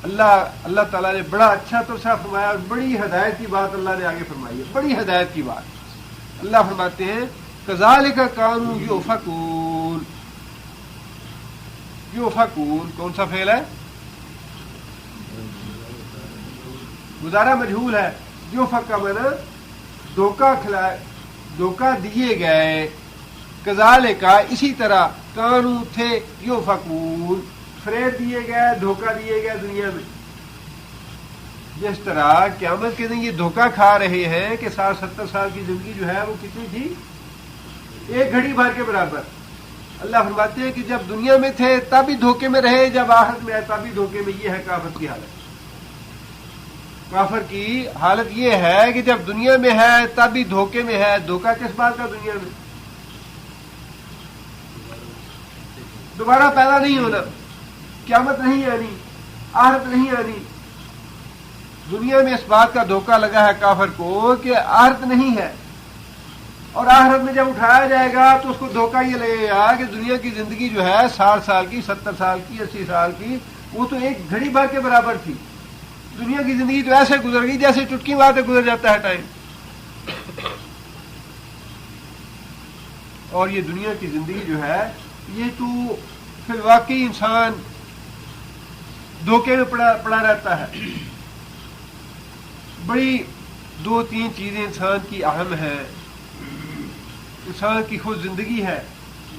اللہ تعالیٰ نے بڑا اچھا تبصرہ فرمایا اور بڑی ہدایت کی بات اللہ نے آگے فرمائی ہے، بڑی ہدایت کی بات۔ اللہ فرماتے ہیں کذالک کانوا یؤفکون۔ یؤفکون کون سا فعل ہے؟ گزارا مجہول ہے۔ یؤفک کا معنی دھوکہ دیے گئے، کذالک اسی طرح، کانوا تھے، یؤفکون فریب دیے گئے، دھوکہ دیے گئے دنیا میں۔ جس طرح قیامت کے دن یہ دھوکہ کھا رہے ہیں کہ 60-70 سال کی زندگی جو ہے وہ کتنی تھی؟ ایک گھڑی بھر کے برابر۔ اللہ فرماتے ہیں کہ جب دنیا میں تھے تب بھی دھوکے میں رہے، جب آخرت میں آئے تب بھی دھوکے میں۔ یہ ہے کافر کی حالت۔ کافر کی حالت یہ ہے کہ جب دنیا میں ہے تب بھی دھوکے میں ہے۔ دھوکہ کس بات کا دنیا میں؟ دوبارہ پیدا نہیں ہونا، قیامت نہیں آنی، آخرت نہیں آنی۔ دنیا میں اس بات کا دھوکہ لگا ہے کافر کو کہ آخرت نہیں ہے، اور آخرت میں جب اٹھایا جائے گا تو اس کو دھوکہ یہ لگے گا کہ دنیا کی زندگی جو ہے 60 سال کی، 70 سال کی، 80 سال کی، وہ تو ایک گھڑی بھر کے برابر تھی۔ دنیا کی زندگی تو ایسے گزر گئی جیسے چٹکی مارتے گزر جاتا ہے ٹائم۔ اور یہ دنیا کی زندگی جو ہے یہ تو فی الواقعی انسان دھوکے میں پڑا رہتا ہے۔ بڑی 2-3 چیزیں انسان کی اہم ہیں۔ انسان کی خود زندگی ہے،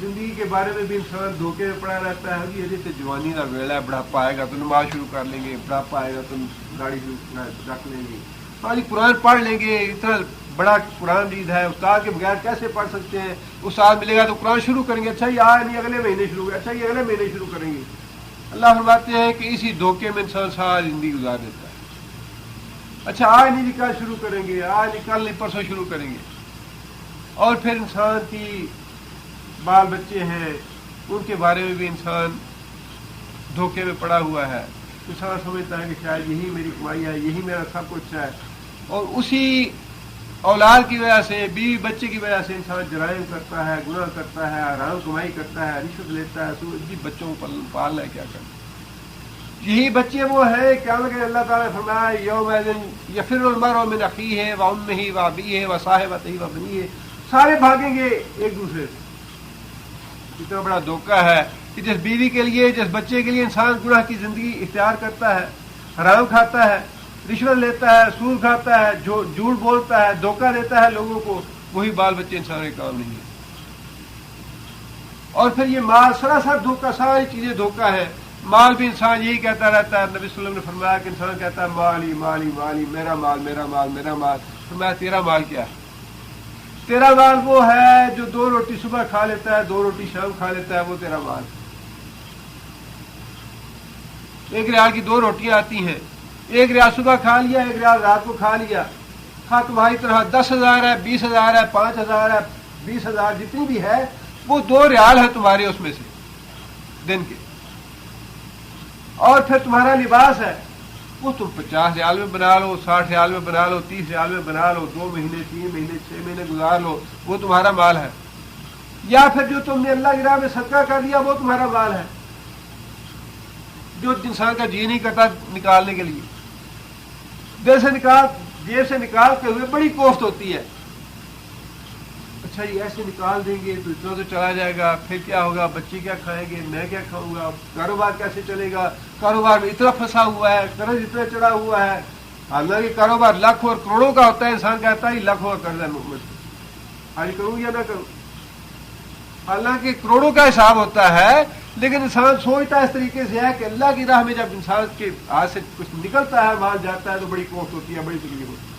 زندگی کے بارے میں بھی انسان دھوکے میں پڑا رہتا ہے۔ یہ جیسے جوانی کا ویلا ہے، بڑھاپا آئے گا تو نماز شروع کر لیں گے، بڑھاپا آئے گا تو گاڑی رکھ لیں گے، ہاں قرآن پڑھ لیں گے، اتنا بڑا قرآن مجید ہے، استاد کے بغیر کیسے پڑھ سکتے ہیں؟ استاد ملے گا تو قرآن شروع کریں گے، اچھا یہ نہیں اگلے مہینے شروع کریں، اچھا یہ اگلے مہینے شروع کریں گے۔ اللہ فرماتے ہیں کہ اسی دھوکے میں انسان ساری زندگی گزار دیتا ہے۔ اچھا آج نہیں کل شروع کریں گے، آج نہیں کل نہیں پرسوں شروع کریں گے۔ اور پھر انسان کی بال بچے ہیں، ان کے بارے میں بھی انسان دھوکے میں پڑا ہوا ہے۔ انسان سمجھتا ہے کہ شاید یہی میری کمائی ہے، یہی میرا سب کچھ ہے، اور اسی اولاد کی وجہ سے، بیوی بچے کی وجہ سے انسان جرائم کرتا ہے، گناہ کرتا ہے، حرام کمائی کرتا ہے، رشوت لیتا ہے، جی بچوں کو پالنا ہے، کیا کرنا۔ یہی بچے وہ ہیں قیامت کے اللہ تعالیٰ نے فرمایا یومئذ یفر المرء من اخیہ وامہ وابیہ وصاحبتہ وبنیہ، سارے بھاگیں گے ایک دوسرے سے۔ اتنا بڑا دھوکہ ہے کہ جس بیوی کے لیے، جس بچے کے لیے انسان گناہ کی زندگی اختیار کرتا ہے، حرام کھاتا ہے، رشوت لیتا ہے، سود کھاتا ہے، جھوٹ بولتا ہے، دھوکہ دیتا ہے لوگوں کو، وہی بال بچے انسان کے کام نہیں ہے۔ اور پھر یہ مال سراسر دھوکہ، ساری چیزیں دھوکہ ہے۔ مال بھی انسان یہی کہتا رہتا ہے، نبی صلی اللہ علیہ وسلم نے فرمایا کہ انسان کہتا ہے مالی مالی مالی، میرا مال میرا مال میرا مال۔ فرمایا تیرا مال کیا ہے؟ تیرا مال وہ ہے جو 2 روٹی صبح کھا لیتا ہے، 2 روٹی شام کھا لیتا ہے، وہ تیرا مال۔ 1 ریال کی 2 روٹیاں آتی ہیں، 1 ریال صبح کھا لیا، 1 ریال رات کو کھا لیا۔ ہاں تمہاری طرح 10,000 ہے، 20,000 ہے، 5,000 ہے، 20,000 جتنی بھی ہے، وہ 2 ریال ہے تمہارے اس میں سے دن کے۔ اور پھر تمہارا لباس ہے، وہ تم 50 ریال میں بنا لو، 60 ریال میں بنا لو، 30 ریال میں بنا لو، 2 مہینے 3 مہینے 6 مہینے گزار لو، وہ تمہارا مال ہے۔ یا پھر جو تم نے اللہ کی راہ میں صدقہ کر دیا وہ تمہارا مال ہے، جو انسان کا جی نہیں کرتا نکالنے کے لیے، جیب سے نکالتے ہوئے بڑی کوفت ہوتی ہے۔ اچھا یہ ایسے نکال دیں گے تو اتنا تو چلا جائے گا، پھر کیا ہوگا، بچے کیا کھائیں گے، میں کیا کھاؤں گا، کاروبار کیسے چلے گا، کاروبار میں اتنا پھنسا ہوا ہے، قرض اتنا چڑھا ہوا ہے۔ حالانکہ کاروبار لاکھوں اور کروڑوں کا ہوتا ہے، انسان کہتا ہے لاکھوں کا قرض ہے مجھ سے، آج کروں یا نہ کروں۔ حالانکہ کروڑوں کا حساب ہوتا ہے، لیکن انسان سوچتا ہے اس طریقے سے ہے کہ اللہ کی راہ میں جب انسان کے ہاتھ سے کچھ نکلتا ہے، مال جاتا ہے تو بڑی کوفت ہوتی ہے، بڑی تکلیف ہوتی ہے۔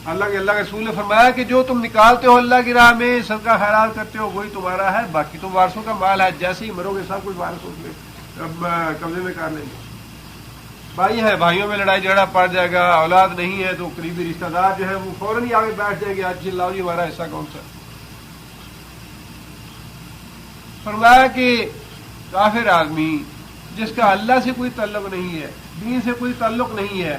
اللہ کے رسول نے فرمایا کہ جو تم نکالتے ہو اللہ کی راہ میں صدقہ خیرات کرتے ہو وہی تمہارا ہے، باقی تم وارثوں کا مال ہے، جیسے ہی مرو گے سب کچھ وارثوں کے قبضے میں کر لیں گے۔ بھائی ہیں، بھائیوں میں لڑائی جھگڑا پڑ جائے گا، اولاد نہیں ہے تو قریبی رشتہ دار جو ہے وہ فوراً ہی آگے بیٹھ جائیں گے، آج لاؤ جی ہمارا حصہ کون سا۔ فرمایا کہ کافر آدمی جس کا اللہ سے کوئی تعلق نہیں ہے، دین سے کوئی تعلق نہیں ہے،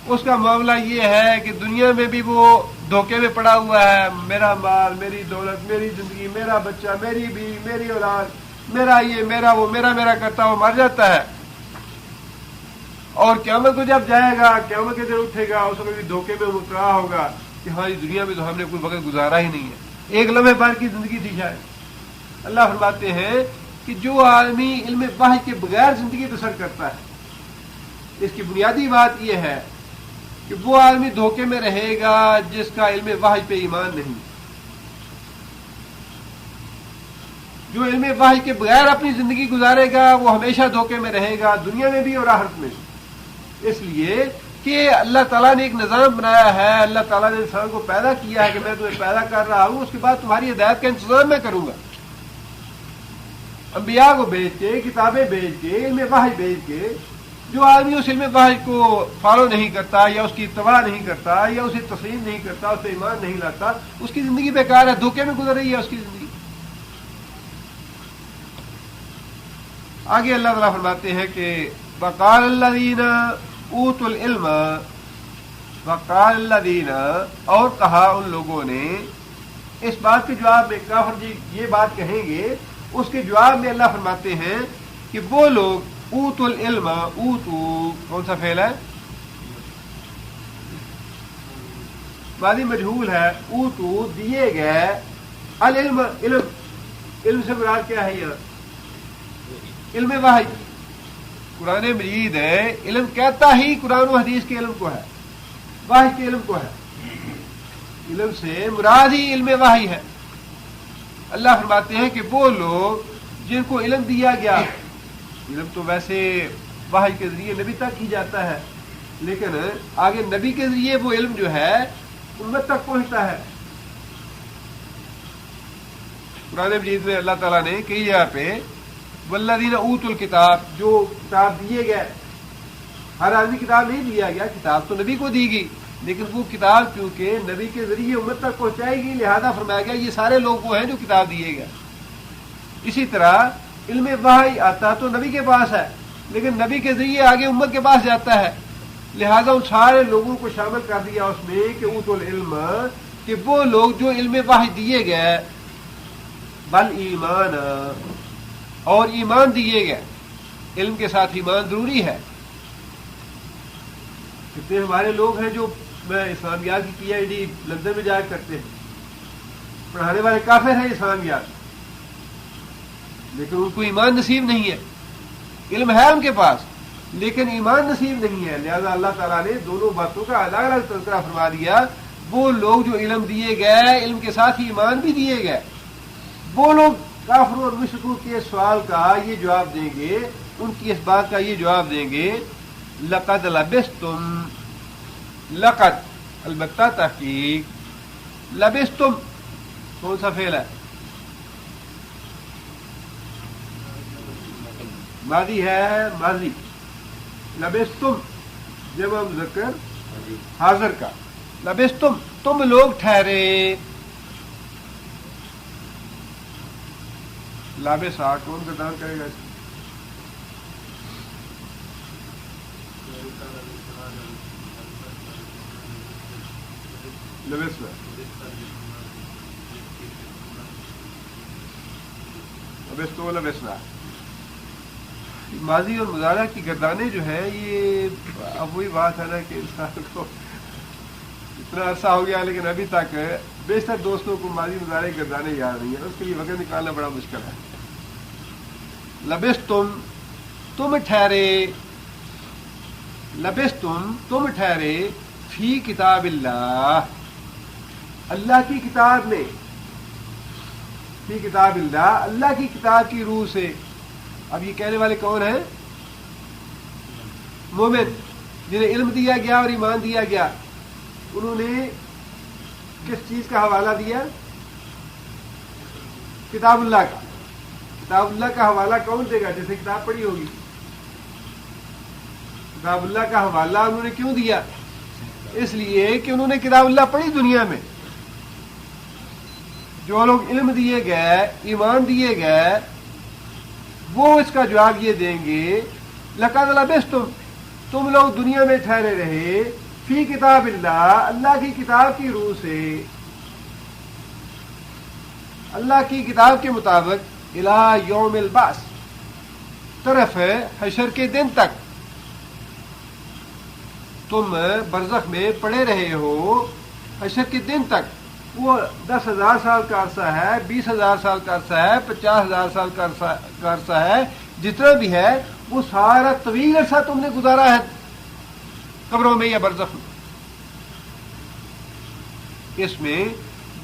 اس کا معاملہ یہ ہے کہ دنیا میں بھی وہ دھوکے میں پڑا ہوا ہے، میرا مال، میری دولت، میری زندگی، میرا بچہ، میری بیوی، میری اولاد، میرا یہ، میرا وہ، میرا کرتا وہ مر جاتا ہے، اور قیامت کو جب جائے گا، قیامت کے دن اٹھے گا، اس میں بھی دھوکے میں مبتلا ہوگا کہ ہماری دنیا میں تو ہم نے کوئی وقت گزارا ہی نہیں ہے، ایک لمحے بھر کی زندگی تھی شاید۔ اللہ فرماتے ہیں کہ جو آدمی علم وحی کے بغیر زندگی بسر کرتا ہے، اس کی بنیادی بات یہ ہے کہ وہ آدمی دھوکے میں رہے گا جس کا علم وحی پہ ایمان نہیں۔ جو علم وحی کے بغیر اپنی زندگی گزارے گا وہ ہمیشہ دھوکے میں رہے گا، دنیا میں بھی اور آخرت میں بھی، اس لیے کہ اللہ تعالیٰ نے ایک نظام بنایا ہے، اللہ تعالیٰ نے انسان کو پیدا کیا ہے کہ میں تمہیں پیدا کر رہا ہوں، اس کے بعد تمہاری ہدایت کا انتظام میں کروں گا، انبیاء کو بھیج کے، کتابیں بھیج کے، علم وحی بھیج کے۔ جو آدمی اس علم وحی کو فالو نہیں کرتا یا اس کی اتباع نہیں کرتا یا اسے تسلیم نہیں کرتا، اس پہ ایمان نہیں لاتا، اس کی زندگی بیکار ہے، دھوکے میں گزر رہی ہے اس کی زندگی۔ آگے اللہ تعالیٰ فرماتے ہیں کہ وقال الذین اوتوا العلم، وقال الذین، اور کہا ان لوگوں نے، اس بات کے جواب میں کافر جی یہ بات کہیں گے، اس کے جواب میں اللہ فرماتے ہیں کہ وہ لوگ اوتوا العلم، اوتو کون سا فعل ہے؟ ماضی مجہول ہے، اوتو دیے گئے، العلم علم سے مراد کیا ہے یہاں؟ علم وحی، قرآن مجید ہے، علم کہتا ہی قرآن و حدیث کے علم کو ہے، وحی کے علم کو ہے، علم سے مراد ہی علم وحی ہے۔ اللہ فرماتے ہیں کہ وہ لوگ جن کو علم دیا گیا، علم تو ویسے وحی کے ذریعے نبی تک ہی جاتا ہے، لیکن آگے نبی کے ذریعے وہ علم جو ہے امت تک پہنچتا ہے۔ قرآن مجید میں اللہ تعالیٰ نے کئی جگہ پہ والذین اوتوا الکتاب، جو کتاب دیے گئے، ہر آدمی کتاب نہیں دیا گیا، کتاب تو نبی کو دی گئی، لیکن وہ کتاب کیونکہ نبی کے ذریعے امت تک پہنچائے گی، لہذا فرمایا گیا یہ سارے لوگ وہ ہیں جو کتاب دیے گئے۔ اسی طرح علم وحی آتا تو نبی کے پاس ہے، لیکن نبی کے ذریعے آگے امت کے پاس جاتا ہے، لہذا ان سارے لوگوں کو شامل کر دیا اس میں کہ اوتوا العلم، کہ وہ لوگ جو علم وحی دیے گئے، بل ایمان، اور ایمان دیے گئے، علم کے ساتھ ایمان ضروری ہے۔ کتنے ہمارے لوگ ہیں جو اسلامیات کی پی ایچ ڈی لندن میں جا کرتے ہیں، پڑھانے والے کافر ہیں اسلامیات، لیکن ان کو ایمان نصیب نہیں ہے، علم ہے ان کے پاس لیکن ایمان نصیب نہیں ہے، لہذا اللہ تعالیٰ نے دونوں باتوں کا الگ الگ تذکرہ فرما دیا۔ وہ لوگ جو علم دیے گئے، علم کے ساتھ ہی ایمان بھی دیے گئے، وہ لوگ کافروں اور مشرکوں کے سوال کا یہ جواب دیں گے، ان کی اس بات کا یہ جواب دیں گے، لقد لبستم، لقد البتہ تحقیق، لبستم کون سا فعل ہے؟ ماضی ہے، ماضی، لبستم جمع مذکر حاضر کا، لبستم تم لوگ ٹھہرے، لابس کون کا دان کرے گا؟ لبسنا، لبستو لبسنا، ماضی اور مضارع کی گردانیں جو ہیں یہ اب وہی بات ہے نا کہ انسان کو اتنا عرصہ ہو گیا لیکن ابھی تک بیشتر دوستوں کو ماضی مضارع کی گردانیں یاد نہیں ہیں، اس کے لیے وقت نکالنا بڑا مشکل ہے۔ لبستم تم ٹھہرے، لبستم تم ٹھہرے، فی کتاب اللہ، اللہ کی کتاب میں، فی کتاب اللہ، اللہ کی کتاب کی روح سے۔ اب یہ کہنے والے کون ہیں؟ مومن، جنہیں علم دیا گیا اور ایمان دیا گیا، انہوں نے کس چیز کا حوالہ دیا؟ کتاب اللہ کا. کتاب اللہ کا حوالہ کون دے گا؟ جیسے کتاب پڑھی ہوگی. کتاب اللہ کا حوالہ انہوں نے کیوں دیا؟ اس لیے کہ انہوں نے کتاب اللہ پڑھی دنیا میں. جو لوگ علم دیے گئے، ایمان دیے گئے، وہ اس کا جواب یہ دیں گے لقد لبثتم، تم لوگ دنیا میں ٹھہرے رہے فی کتاب اللہ، اللہ کی کتاب کی روح سے، اللہ کی کتاب کے مطابق الی یوم البعث، طرف حشر کے دن تک تم برزخ میں پڑے رہے ہو. حشر کے دن تک وہ 10,000 سال کا عرصہ ہے، 20,000 سال کا عرصہ ہے، 50,000 سال کا عرصہ ہے، جتنا بھی ہے وہ سارا طویل عرصہ تم نے گزارا ہے قبروں میں یا برزخ میں. اس میں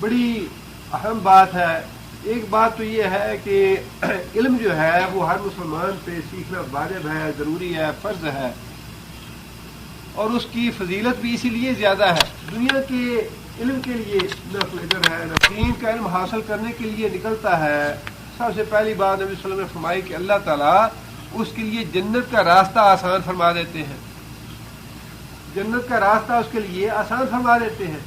بڑی اہم بات ہے. ایک بات تو یہ ہے کہ علم جو ہے وہ ہر مسلمان پہ سیکھنا واجب ہے، ضروری ہے، فرض ہے، اور اس کی فضیلت بھی اسی لیے زیادہ ہے. دنیا کے علم کے لیے نہ کوئی اجر ہے، نہ دین کا علم حاصل کرنے کے لیے نکلتا ہے. سب سے پہلی بات نبی صلی اللہ علیہ وسلم نے فرمائی کہ اللہ تعالیٰ اس کے لیے جنت کا راستہ آسان فرما دیتے ہیں. جنت کا راستہ اس کے لیے آسان فرما دیتے ہیں.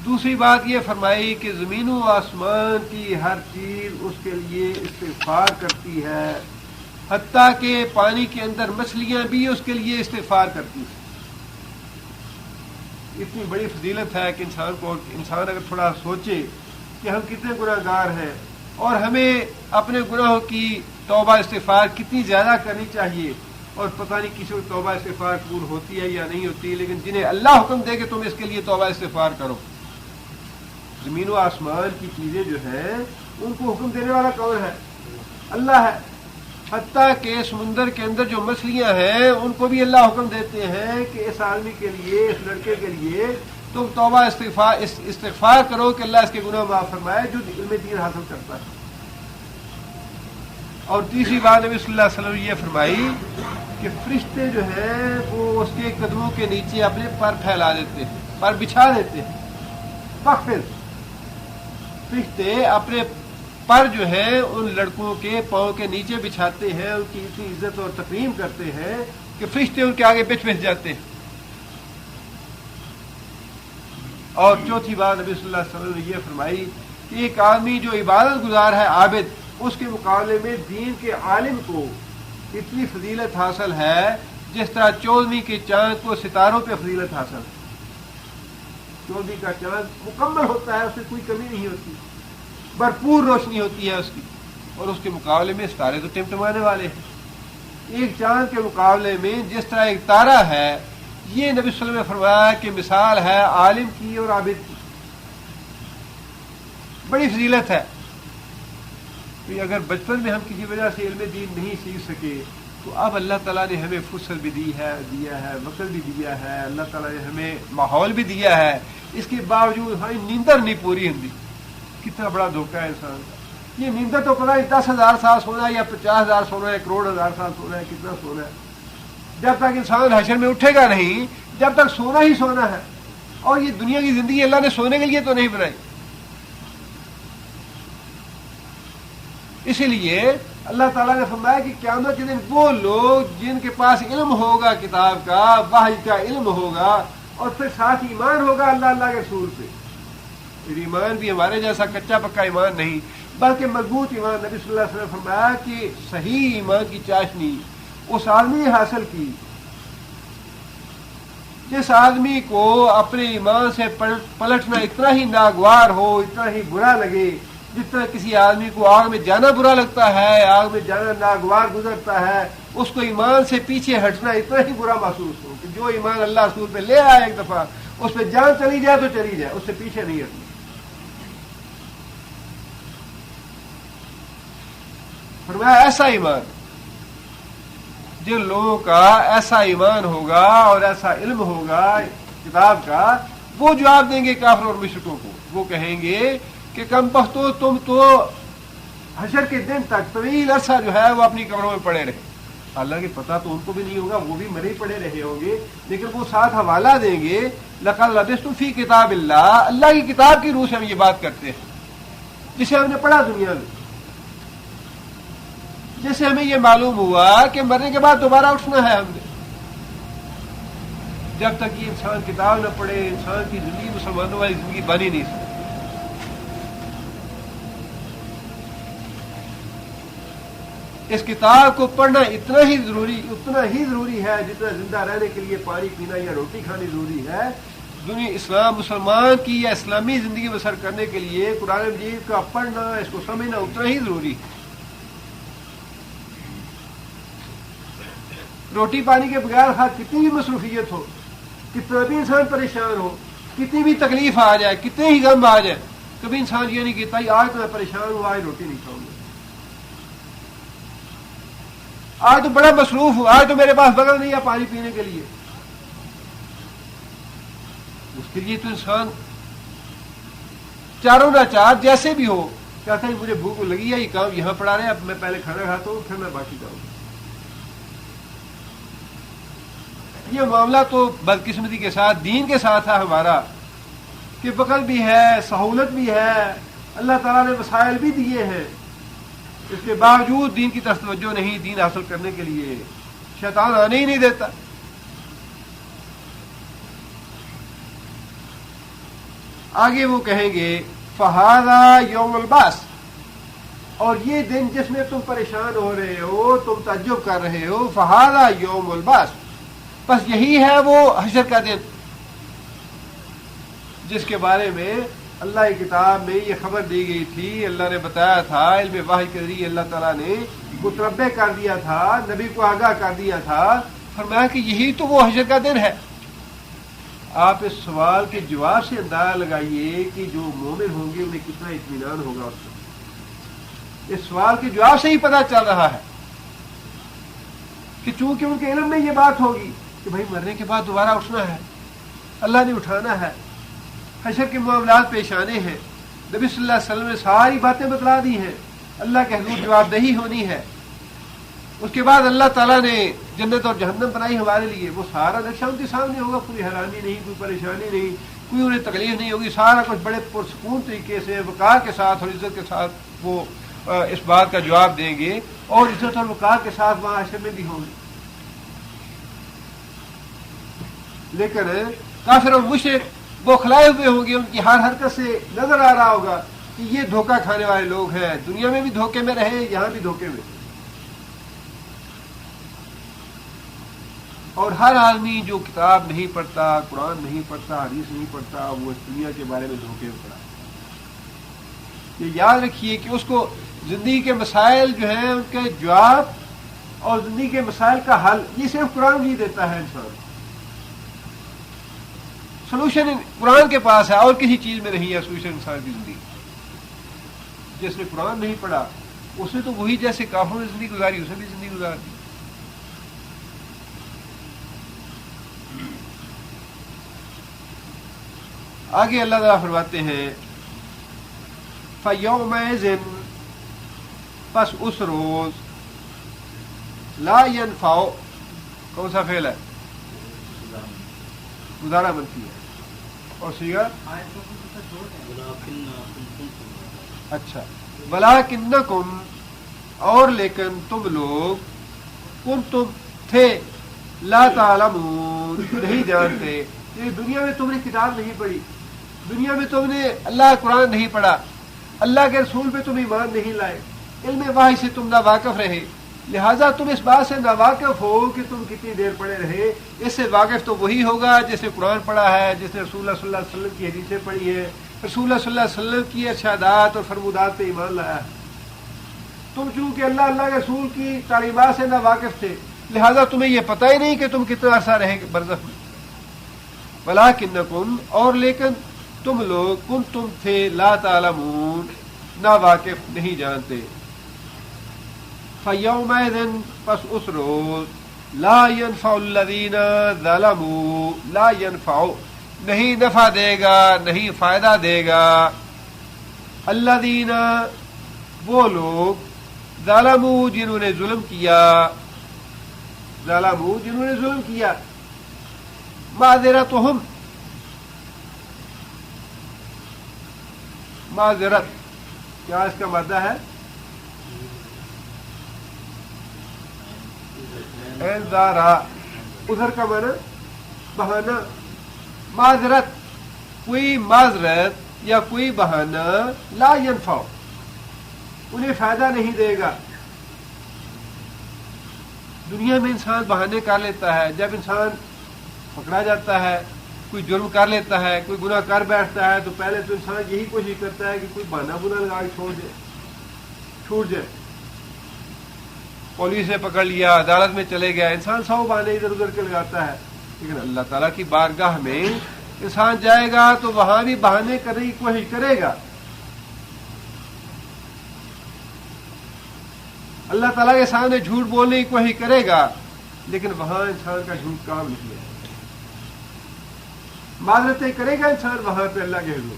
دوسری بات یہ فرمائی کہ زمین و آسمان کی ہر چیز اس کے لیے استغفار کرتی ہے، حتیٰ کہ پانی کے اندر مچھلیاں بھی اس کے لیے استغفار کرتی ہیں. اتنی بڑی فضیلت ہے کہ انسان اگر تھوڑا سوچے کہ ہم کتنے گناہ گار ہیں اور ہمیں اپنے گناہوں کی توبہ استغفار کتنی زیادہ کرنی چاہیے، اور پتہ نہیں کسی کو توبہ استغفار قبول ہوتی ہے یا نہیں ہوتی، لیکن جنہیں اللہ حکم دے کہ تم اس کے لیے توبہ استغفار کرو. زمین و آسمان کی چیزیں جو ہیں ان کو حکم دینے والا کون ہے؟ اللہ ہے. حتیٰ کہ سمندر کے اندر جو مچھلیاں ہیں ان کو بھی اللہ حکم دیتے ہیں کہ اس آدمی کے لیے، اس لڑکے کے لیے تم توبہ استغفار کرو کہ اللہ اس کے گناہ معاف فرمائے جو علم دین حاصل کرتا ہے. اور تیسری بات نبی صلی اللہ علیہ وسلم نے یہ فرمائی کہ فرشتے جو ہیں وہ اس کے قدموں کے نیچے اپنے پر پھیلا دیتے ہیں، پر بچھا دیتے ہیں. فخفض، فرشتے اپنے پر جو ہے ان لڑکوں کے پاؤں کے نیچے بچھاتے ہیں، ان کی اتنی عزت اور تکریم کرتے ہیں کہ فرشتے ان کے آگے بچھ جاتے ہیں. اور چوتھی بات نبی صلی اللہ علیہ وسلم نے یہ فرمائی کہ ایک آدمی جو عبادت گزار ہے، عابد، اس کے مقابلے میں دین کے عالم کو اتنی فضیلت حاصل ہے جس طرح 14ویں کے چاند کو ستاروں پہ فضیلت حاصل ہے. 14ویں کا چاند مکمل ہوتا ہے، اس میں کوئی کمی نہیں ہوتی، بھرپور روشنی ہوتی ہے اس کی، اور اس کے مقابلے میں ستارے تو ٹمٹمانے والے ہیں. ایک چاند کے مقابلے میں جس طرح ایک تارہ ہے، یہ نبی صلی اللہ علیہ وسلم نے فرمایا کہ مثال ہے عالم کی اور عابد کی. بڑی فضیلت ہے. تو اگر بچپن میں ہم کسی وجہ سے علم دین نہیں سیکھ سکے تو اب اللہ تعالیٰ نے ہمیں فرصت بھی دیا ہے، وقت بھی دیا ہے، اللہ تعالیٰ نے ہمیں ماحول بھی دیا ہے، اس کے باوجود ہماری نیندر نہیں پوری ہوتی. کتنا بڑا دھوکہ ہے انسان کا. یہ نیندر تو پتہ نہیں 10,000 سال سونا ہے یا 50,000 سونا ہے، کروڑ ہزار سال سونا ہے، کتنا سونا ہے. جب تک انسان حشر میں اٹھے گا نہیں، جب تک سونا ہی سونا ہے. اور یہ دنیا کی زندگی اللہ نے سونے کے لیے تو نہیں بنائی. اسی لیے اللہ تعالیٰ نے فرمایا کہ قیامت کے دن وہ لوگ جن کے پاس علم ہوگا، کتاب کا، وحی کا علم ہوگا، اور پھر ساتھ ایمان ہوگا اللہ کے رسول پہ. پھر ایمان بھی ہمارے جیسا کچا پکا ایمان نہیں، بلکہ مضبوط ایمان. نبی صلی اللہ علیہ وسلم نے فرمایا کہ صحیح ایمان کی چاشنی اس آدمی نے حاصل کی جس آدمی کو اپنے ایمان سے پلٹنا اتنا ہی ناگوار ہو، اتنا ہی برا لگے جس طرح کسی آدمی کو آگ میں جانا برا لگتا ہے، آگ میں جانا ناگوار گزرتا ہے، اس کو ایمان سے پیچھے ہٹنا اتنا ہی برا محسوس ہو کہ جو ایمان اللہ رسول پہ لے آئے ایک دفعہ، اس پہ جان چلی جائے تو چلی جائے، اس سے پیچھے نہیں ہٹنا. فرمایا ایسا ایمان، جن لوگوں کا ایسا ایمان ہوگا اور ایسا علم ہوگا کتاب کا، وہ جواب دیں گے کافر اور مشرکوں کو. وہ کہیں گے کہ کم بختو، تم تو حشر کے دن تک طویل عرصہ جو ہے وہ اپنی قبروں میں پڑے رہے، حالانکہ پتہ تو ان کو بھی نہیں ہوگا، وہ بھی مرے پڑے رہے ہوں گے، لیکن وہ ساتھ حوالہ دیں گے لقد لبثتم فی کتاب اللہ، اللہ کی کتاب کی روح سے ہم یہ بات کرتے ہیں جسے ہم نے پڑھا دنیا میں، جیسے ہمیں یہ معلوم ہوا کہ مرنے کے بعد دوبارہ اٹھنا ہے ہم نے. جب تک یہ انسان کتاب نہ پڑھے انسان کی زندگی مسلمانوں والی زندگی بن ہی نہیں سکتی. اس کتاب کو پڑھنا اتنا ہی ضروری ہے جتنا زندہ رہنے کے لیے پانی پینا یا روٹی کھانی ضروری ہے. دنیا اسلام مسلمان کی یا اسلامی زندگی بسر کرنے کے لیے قرآن مجید کا پڑھنا، اس کو سمجھنا اتنا ہی ضروری ہے. روٹی پانی کے بغیر خواہ کتنی بھی مصروفیت ہو، کتنا بھی انسان پریشان ہو، کتنی بھی تکلیف آ جائے، کتنے ہی غم آ جائے، کبھی انسان یہ نہیں کہتا آج تو میں پریشان ہوں آج روٹی نہیں کھاؤں گا، آج تو بڑا مصروف ہوں آج تو میرے پاس بغل نہیں ہے پانی پینے کے لیے. اس کے لیے تو انسان چاروں نہ چار جیسے بھی ہو کہتا ہے مجھے بھوک لگی ہے، یہ کام یہاں پڑا رہے، اب میں پہلے کھانا کھاتا ہوں پھر میں باقی جاؤں گا. یہ معاملہ تو بدقسمتی کے ساتھ دین کے ساتھ ہے ہمارا کہ وقت بھی ہے، سہولت بھی ہے، اللہ تعالیٰ نے وسائل بھی دیے ہیں، اس کے باوجود دین کی طرف توجہ نہیں، دین حاصل کرنے کے لیے شیطان آنے ہی نہیں دیتا. آگے وہ کہیں گے فَهَذَا يَوْمُ الْبَعْثِ، اور یہ دن جس میں تم پریشان ہو رہے ہو، تم تعجب کر رہے ہو، فَهَذَا يَوْمُ الْبَعْثِ، بس یہی ہے وہ حشر کا دن جس کے بارے میں اللہ کی کتاب میں یہ خبر دی گئی تھی. اللہ نے بتایا تھا، علم وحی کے ذریعے اللہ تعالیٰ نے متنبع کر دیا تھا، نبی کو آگاہ کر دیا تھا، فرمایا کہ یہی تو وہ حشر کا دن ہے. آپ اس سوال کے جواب سے اندازہ لگائیے کہ جو مومن ہوں گے انہیں کتنا اطمینان ہوگا. اس سے اس سوال کے جواب سے ہی پتہ چل رہا ہے کہ چونکہ ان کے علم میں یہ بات ہوگی کہ بھائی مرنے کے بعد دوبارہ اٹھنا ہے، اللہ نے اٹھانا ہے، حشر کے معاملات پیش آنے ہیں، نبی صلی اللہ علیہ وسلم نے ساری باتیں بتلا دی ہیں، اللہ کے حضور جواب دہی ہونی ہے. اس کے بعد اللہ تعالیٰ نے جنت اور جہنم بنائی ہمارے لیے، وہ سارا نقشہ ان کے سامنے ہوگا، کوئی حیرانی نہیں، کوئی پریشانی نہیں، کوئی انہیں تکلیف نہیں ہوگی، سارا کچھ بڑے پرسکون طریقے سے وقار کے ساتھ اور عزت کے ساتھ وہ اس بات کا جواب دیں گے، اور عزت اور وقار کے ساتھ وہاں حشر میں بھی ہوں گے. لیکن کافر اور مشرک وہ کھلائے ہوئے ہوں گے، ان کی ہر حرکت سے نظر آ رہا ہوگا کہ یہ دھوکہ کھانے والے لوگ ہیں، دنیا میں بھی دھوکے میں رہے، یہاں بھی دھوکے میں. اور ہر آدمی جو کتاب نہیں پڑھتا، قرآن نہیں پڑھتا، حدیث نہیں پڑھتا، وہ اس دنیا کے بارے میں دھوکے میں پڑا. یہ یاد رکھیے کہ اس کو زندگی کے مسائل جو ہیں ان کے جواب اور زندگی کے مسائل کا حل یہ صرف قرآن ہی دیتا ہے. انسان سولوشن قرآن کے پاس ہے، اور کسی چیز میں نہیں ہے سولوشن انسان کی زندگی. جس نے قرآن نہیں پڑھا اس نے تو وہی جیسے کافروں نے زندگی گزاری اسے بھی زندگی گزار دی. آگے اللہ تعالیٰ فرماتے ہیں فَيَوْمَئِذٍ، پس اس روز، لا ينفع، کون سا فعل ہے؟ مضارع منفی ہے، اور صیغہ اچھا، وَلَٰكِنَّكُمْ، اور لیکن تم لوگ، کنتم تھے، لا تعلمون، نہیں جانتے. دنیا میں تم نے کتاب نہیں پڑھی، دنیا میں تم نے اللہ قرآن نہیں پڑھا، اللہ کے رسول پہ تم ایمان نہیں لائے، علم وحی سے تم ناواقف رہے، لہٰذا تم اس بات سے ناواقف ہو کہ تم کتنی دیر پڑے رہے. اس سے واقف تو وہی ہوگا جس نے قرآن پڑھا ہے، جس نے رسول اللہ صلی اللہ علیہ وسلم کی حدیثیں پڑھی ہے، رسول اللہ صلی اللہ علیہ وسلم کی ارشادات اور فرمودات پہ ایمان لایا ہے. تم چونکہ اللہ کے رسول کی تعلیمات سے ناواقف تھے، لہٰذا تمہیں یہ پتہ ہی نہیں کہ تم کتنا عرصہ رہے برزخ میں. وَلَٰكِنَّكُمْ، اور لیکن تم لوگ، کنتم تھے، لا تعلمون، ناواقف، نہیں جانتے. فَيَوْمَئِذٍ، پس اس روز، لا ينفع الذین ظلموا، لا ينفع، نہیں نفع دے گا، نہیں فائدہ دے گا، الذین، وہ لوگ، ظلموا، جنہوں نے ظلم کیا، ظالموا جنہوں نے ظلم کیا. معذرتہم معذرت کیا اس کا مادہ ہے؟ اعذارا ادھر کا معنی بہانہ. معذرت کوئی معذرت یا کوئی بہانہ لا ينفع انہیں فائدہ نہیں دے گا. دنیا میں انسان بہانے کر لیتا ہے. جب انسان پکڑا جاتا ہے، کوئی جرم کر لیتا ہے، کوئی گناہ کر بیٹھتا ہے، تو پہلے تو انسان یہی کوشش کرتا ہے کہ کوئی بہانہ بنا لگا کے چھوٹ جائے. پولیس نے پکڑ لیا، عدالت میں چلے گیا، انسان 100 بہانے ادھر ادھر کے لگاتا ہے. لیکن اللہ تعالیٰ کی بارگاہ میں انسان جائے گا تو وہاں بھی بہانے کرنے کی کوشش کرے گا. اللہ تعالیٰ کے سامنے جھوٹ بولنے کی کوشش کرے گا، لیکن وہاں انسان کا جھوٹ کام نہیں ہے. معذرتیں کرے گا انسان وہاں پہ اللہ کے حضور.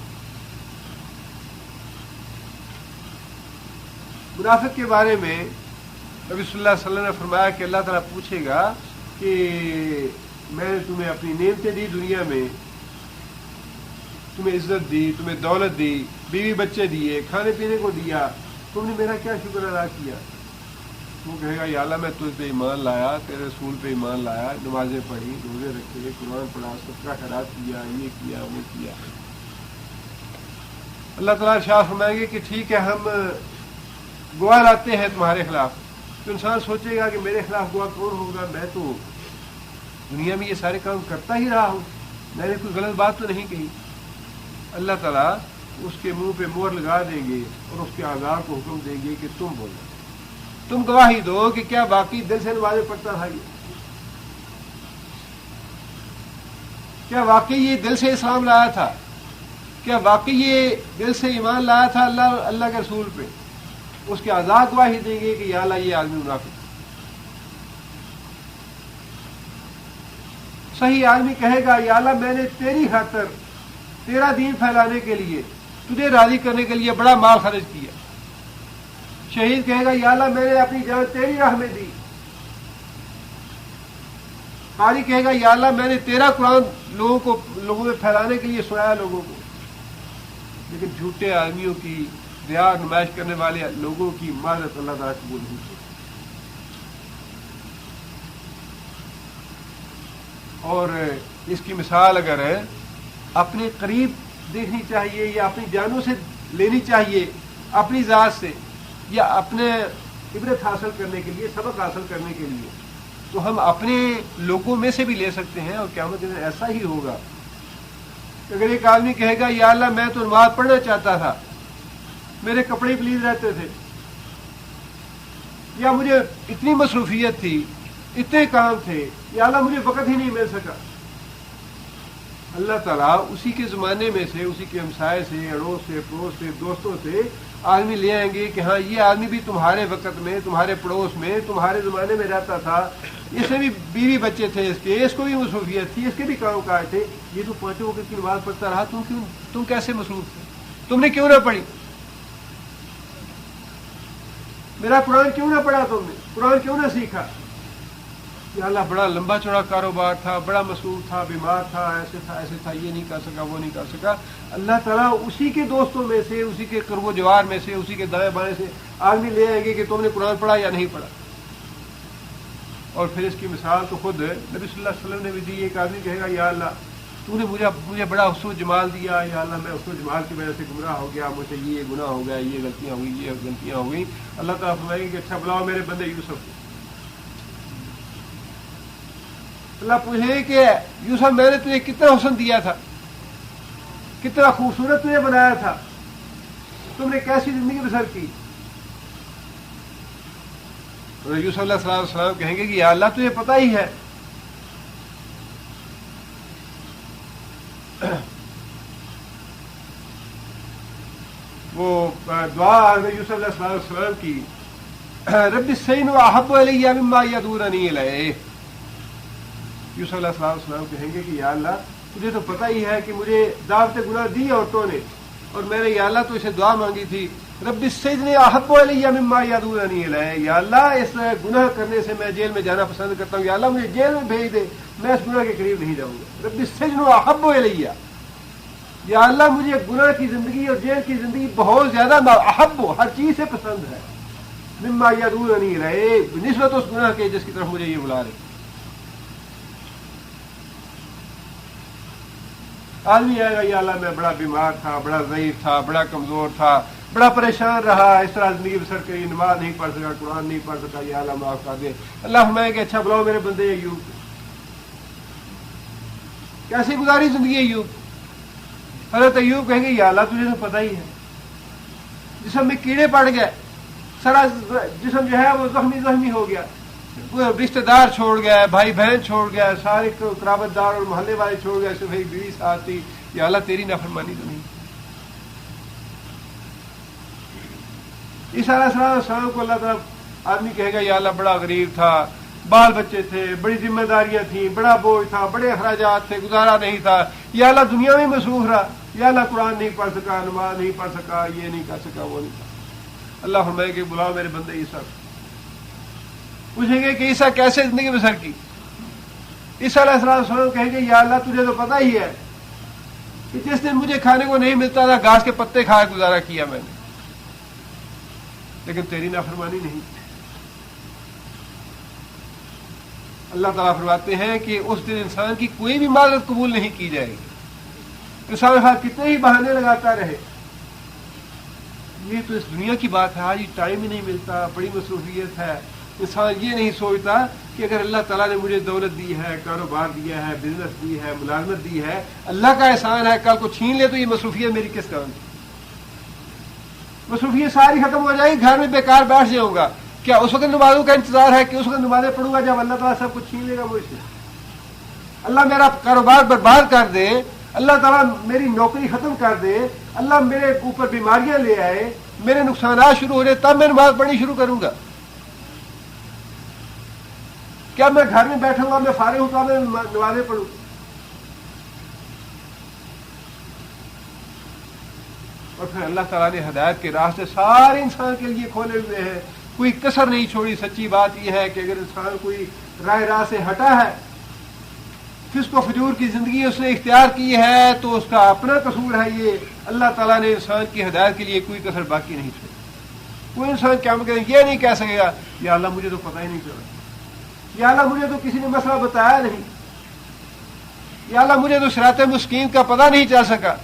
منافق کے بارے میں نبی صلی اللہ علیہ وسلم نے فرمایا کہ اللہ تعالیٰ پوچھے گا کہ میں نے تمہیں اپنی نعمتیں دی دنیا میں، تمہیں عزت دی، تمہیں دولت دی، بیوی بچے دیے، کھانے پینے کو دیا، تم نے میرا کیا شکر ادا کیا؟ وہ کہے گا یا اللہ میں تجھ پہ ایمان لایا، تیرے رسول پہ ایمان لایا، نمازیں پڑھی، روزے رکھے، قرآن پڑھا، صدقہ خیرات کیا، یہ کیا وہ کیا. اللہ تعالیٰ ارشاد فرمائیں گے کہ ٹھیک ہے ہم گواہ لاتے ہیں تمہارے خلاف. تو انسان سوچے گا کہ میرے خلاف گواہ کون ہوگا؟ میں تو دنیا میں یہ سارے کام کرتا ہی رہا ہوں، میں نے کوئی غلط بات تو نہیں کہی. اللہ تعالیٰ اس کے منہ پہ مہر لگا دیں گے اور اس کے اعضاء کو حکم دیں گے کہ تم بولو، تم گواہی دو کہ کیا باقی دل سے نمازیں پڑھتا تھا، کیا واقعی یہ دل سے اسلام لایا تھا، کیا واقعی یہ دل سے ایمان لایا تھا اللہ کے رسول پہ. اس کے اعضاء گواہی دیں گے کہ یا اللہ یہ آدمی منافق. صحیح آدمی کہے گا یا اللہ میں نے تیری خاطر، تیرا دین پھیلانے کے لیے، تجھے راضی کرنے کے لیے بڑا مال خرچ کیا. شہید کہے گا یا اللہ میں نے اپنی جان تیری راہ میں دی. قاری کہے گا یا اللہ میں نے تیرا قرآن لوگوں میں پھیلانے کے لیے سنایا لوگوں کو. لیکن جھوٹے آدمیوں کی، ریا نمائش کرنے والے لوگوں کی معذرت اللہ تعالیٰ قبول نہیں کرتا. اور اس کی مثال اگر اپنے قریب دیکھنی چاہیے یا اپنی جانوں سے لینی چاہیے، اپنی ذات سے، یا اپنے عبرت حاصل کرنے کے لیے، سبق حاصل کرنے کے لیے، تو ہم اپنے لوگوں میں سے بھی لے سکتے ہیں. اور قیامت کے دن ایسا ہی ہوگا. اگر ایک آدمی کہے گا یا اللہ میں تو نماز پڑھنا چاہتا تھا، میرے کپڑے پلیز رہتے تھے، یا مجھے اتنی مصروفیت تھی، اتنے کام تھے، یا اللہ مجھے وقت ہی نہیں مل سکا. اللہ تعالیٰ اسی کے زمانے میں سے، اسی کے ہمسائے سے، اڑوس سے، پڑوس سے، دوستوں سے آدمی لے آئیں گے کہ ہاں یہ آدمی بھی تمہارے وقت میں، تمہارے پڑوس میں، تمہارے زمانے میں رہتا تھا، اس میں بھی بیوی بچے تھے، اس کو بھی مصروفیت تھی، اس کے بھی کام کاج تھے، یہ تو 5 وقت کی نماز پڑھتا رہا، تم کیسے مصروف تھے؟ تم نے کیوں نہ پڑھی؟ میرا قرآن کیوں نہ پڑھا؟ تم نے قرآن کیوں نہ سیکھا؟ یا اللہ بڑا لمبا چوڑا کاروبار تھا، بڑا مصروف تھا، بیمار تھا، ایسے تھا، یہ نہیں کر سکا، وہ نہیں کر سکا. اللہ تعالیٰ اسی کے دوستوں میں سے، اسی کے قرب و جوار میں سے، اسی کے دائیں بائیں سے آدمی لے آئیں گے کہ تم نے قرآن پڑھا یا نہیں پڑھا. اور پھر اس کی مثال تو خود نبی صلی اللہ علیہ وسلم نے بھی دی. ایک آدمی کہے گا یا اللہ تو نے مجھے بڑا حسن و جمال دیا، یا اللہ میں حسن و جمال کی وجہ سے گمراہ ہو گیا، مجھ سے یہ گناہ ہو گیا، یہ غلطیاں ہوئی، یہ غلطیاں ہو گئی. اللہ تعالیٰ فرمائے گا کہ اچھا بلاؤ میرے بندے یوسف کو. اللہ پوچھے کہ یوسف میں نے تجھے کتنا حسن دیا تھا، کتنا خوبصورت تجھے بنایا تھا، تم نے کیسی زندگی بسر کی. اور یوسف علیہ السلام کہیں گے کہ یا اللہ تجھے پتہ ہی ہے. وہ دعا یوسف علیہ السلام کی، رب السجن احب الی مما یدعوننی الیہ. یوسف علیہ السلام کہیں گے کہ یا اللہ تجھے تو پتہ ہی ہے کہ مجھے دعوت گناہ دی عورتوں نے، اور میں نے یا اللہ تو اسے دعا مانگی تھی رب السجن احب الی مما یدعوننی الیہ، یا اللہ اس گناہ کرنے سے میں جیل میں جانا پسند کرتا ہوں، یا اللہ مجھے جیل میں بھیج دے، میں اس گناہ کے قریب نہیں جاؤں گا۔ رب السجن احب الی، یا اللہ مجھے گناہ کی زندگی اور جیل کی زندگی بہت زیادہ احب، ہر چیز سے پسند ہے، مما یدعوننی الیہ، بنسبت اس گناہ کے جس کی طرف مجھے یہ بلا رہے۔ آدمی آئے گا، یا اللہ میں بڑا بیمار تھا، بڑا ضعیف تھا، بڑا کمزور تھا، بڑا پریشان رہا، اس طرح زندگی بسر کری، نماز نہیں پڑھ سکا، قرآن نہیں پڑھ سکا، یا اللہ معاف کر دے۔ اللہ فرمائے کہ اچھا بلاؤ میرے بندے ایوب، کیسے گزاری زندگی ایوب؟ حضرت ایوب کہیں گے یا اللہ تجھے تو پتہ ہی ہے، جسم میں کیڑے پڑ گئے، سارا جسم جو ہے وہ زخمی ہو گیا، رشتہ دار چھوڑ گیا، بھائی بہن چھوڑ گیا، سارے قرابت دار اور محلے والے چھوڑ گئے، صرف ایک بیوی ساتھ تھی، یا اللہ تیری نافرمانی تو نہیں؟ عیسیٰ علیہ السلام کو اللہ تعالیٰ آدمی کہے گا یا اللہ بڑا غریب تھا، بال بچے تھے، بڑی ذمہ داریاں تھیں، بڑا بوجھ تھا، بڑے اخراجات تھے، گزارا نہیں تھا، یا اللہ دنیا میں مصروف رہا، یا اللہ قرآن نہیں پڑھ سکا، نماز نہیں پڑھ سکا، یہ نہیں کر سکا، وہ نہیں کر۔ اللہ فرمائے کہ بلاؤ میرے بندے عیسیٰ۔ پوچھیں گے کہ عیسیٰ کیسے زندگی بسر کی؟ عیسیٰ علیہ السلام کہیں گے یا اللہ تجھے تو پتہ ہی ہے کہ جس دن مجھے کھانے کو نہیں ملتا تھا گھاس کے پتے کھا کے گزارا کیا میں نے، لیکن تیری نافرمانی نہیں۔ اللہ تعالیٰ فرماتے ہیں کہ اس دن انسان کی کوئی بھی معذرت قبول نہیں کی جائے گی، انسان کتنے ہی بہانے لگاتا رہے۔ یہ تو اس دنیا کی بات ہے، آج ٹائم ہی نہیں ملتا، بڑی مصروفیت ہے۔ انسان یہ نہیں سوچتا کہ اگر اللہ تعالیٰ نے مجھے دولت دی ہے، کاروبار دیا ہے، بزنس دی ہے، ملازمت دی ہے، اللہ کا احسان ہے، کل کو چھین لے تو یہ مصروفیت میری کس کام کی؟ مصروفیت ساری ختم ہو جائے گی، گھر میں بیکار بیٹھ جاؤں گا، کیا اس وقت نمازوں کا انتظار ہے کہ اس وقت نمازیں پڑھوں گا جب اللہ تعالیٰ سب کچھ چھین لے گا مجھ سے؟ اللہ میرا کاروبار برباد کر دے، اللہ تعالیٰ میری نوکری ختم کر دے، اللہ میرے اوپر بیماریاں لے آئے، میرے نقصانات شروع ہو جائے، تب میں نماز پڑھنی شروع کروں گا؟ کیا میں گھر میں بیٹھوں گا، میں فارغ ہوں تو میں نمازیں پڑھوں؟ اور پھر اللہ تعالیٰ نے ہدایت کے راستے سارے انسان کے لیے کھولے ہوئے ہیں، کوئی کسر نہیں چھوڑی۔ سچی بات یہ ہے کہ اگر انسان کوئی راہ سے ہٹا ہے، فسق و فجور کی زندگی اس نے اختیار کی ہے، تو اس کا اپنا قصور ہے یہ۔ اللہ تعالیٰ نے انسان کی ہدایت کے لیے کوئی کسر باقی نہیں چھوڑی۔ کوئی انسان کیا یہ نہیں کہہ سکے گا یا اللہ مجھے تو پتہ ہی نہیں چلا، یا اللہ مجھے تو کسی نے مسئلہ بتایا نہیں، یا اللہ مجھے تو صراط مستقیم کا پتہ نہیں چل سکا،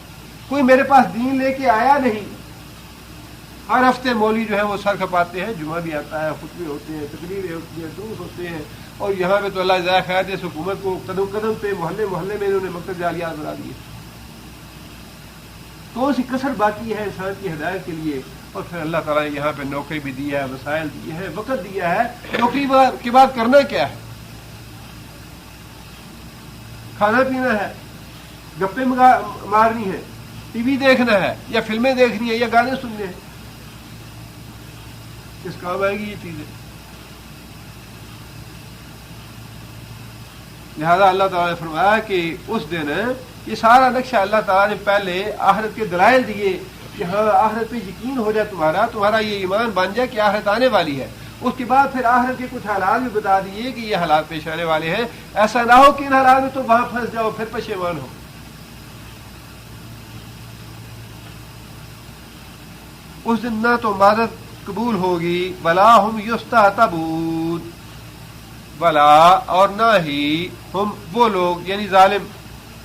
کوئی میرے پاس دین لے کے آیا نہیں۔ ہر ہفتے مولوی جو ہے وہ سر کھپاتے ہیں، جمعہ بھی آتا ہے، خطبے ہوتے ہیں، تقریریں ہوتی ہیں، دروس ہوتے ہیں، اور یہاں پہ تو اللہ جزائے خیر دے، اس حکومت کو قدم قدم پہ محلے محلے میں انہوں نے مکتب جالیات بنا دیے۔ کون سی کسر باقی ہے انسان کی ہدایت کے لیے؟ اور پھر اللہ تعالیٰ نے یہاں پہ نوکری بھی دی ہے، وسائل دیے ہیں، وقت دیا ہے۔ نوکری کے بعد کرنا کیا ہے؟ کھانا پینا ہے، گپے مارنی ہے، ٹی وی دیکھنا ہے، یا فلمیں دیکھنی ہے، یا گانے سننے ہیں۔ کس کام آئے گی یہ چیزیں؟ لہذا اللہ تعالیٰ نے فرمایا کہ اس دن یہ سارا نقشہ اللہ تعالیٰ نے پہلے آخرت کے دلائل دیے کہ ہاں آخرت پہ یقین ہو جائے، تمہارا یہ ایمان بن جائے کہ آخرت آنے والی ہے۔ اس کے بعد پھر آخرت کے کچھ حالات بھی بتا دیے کہ یہ حالات پیش آنے والے ہیں، ایسا نہ ہو کہ ان حالات میں تو وہاں پھنس جاؤ پھر پشیمان ہو۔ اس دن نہ تو معذرت قبول ہوگی، ولا ہم یستعتبون، ولا اور نہ ہی ہم وہ لوگ یعنی ظالم،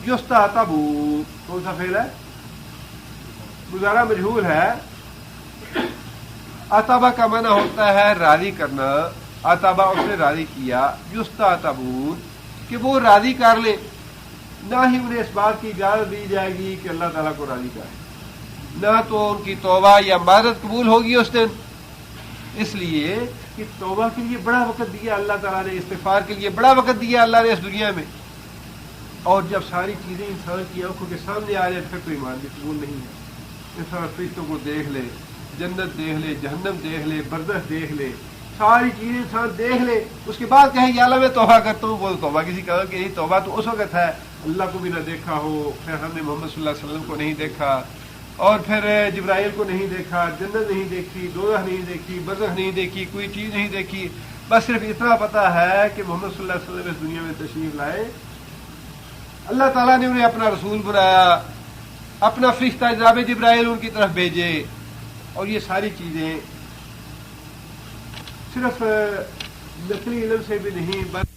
یستعتبون کون سا فعل ہے؟ گزارا مجہول ہے۔ عتبہ کا معنی ہوتا ہے راضی کرنا، عتبہ اس نے راضی کیا، یستعتبون کہ وہ راضی کر لے، نہ ہی انہیں اس بات کی اجازت دی جائے گی کہ اللہ تعالیٰ کو راضی کرے، نہ تو ان کی توبہ یا معذرت قبول ہوگی اس دن، اس لیے کہ توبہ کے لیے بڑا وقت دیا اللہ تعالیٰ نے، استغفار کے لیے بڑا وقت دیا اللہ نے اس دنیا میں، اور جب ساری چیزیں انسان کی آنکھوں کے سامنے آ جائیں پھر تو ایمان بھی قبول نہیں ہے۔ انسان فرشتوں کو دیکھ لے، جنت دیکھ لے، جہنم دیکھ لے، برزخ دیکھ لے، ساری چیزیں انسان دیکھ لے، اس کے بعد کہے یا اللہ میں توبہ کرتا ہوں، وہ توبہ کسی کام کی نہیں۔ توبہ تو اس وقت ہے اللہ کو بھی نہ دیکھا ہو، پھر ہم نے محمد صلی اللہ علیہ وسلم کو نہیں دیکھا، اور پھر جبرائیل کو نہیں دیکھا، جنت نہیں دیکھی، دوزخ نہیں دیکھی، برزخ نہیں دیکھی، کوئی چیز نہیں دیکھی، بس صرف اتنا پتا ہے کہ محمد صلی اللہ علیہ وسلم اس دنیا میں تشریف لائے، اللہ تعالیٰ نے انہیں اپنا رسول بنایا، اپنا فرشتہ جناب جبرائیل ان کی طرف بھیجے، اور یہ ساری چیزیں صرف نقلی علم سے بھی نہیں بلکہ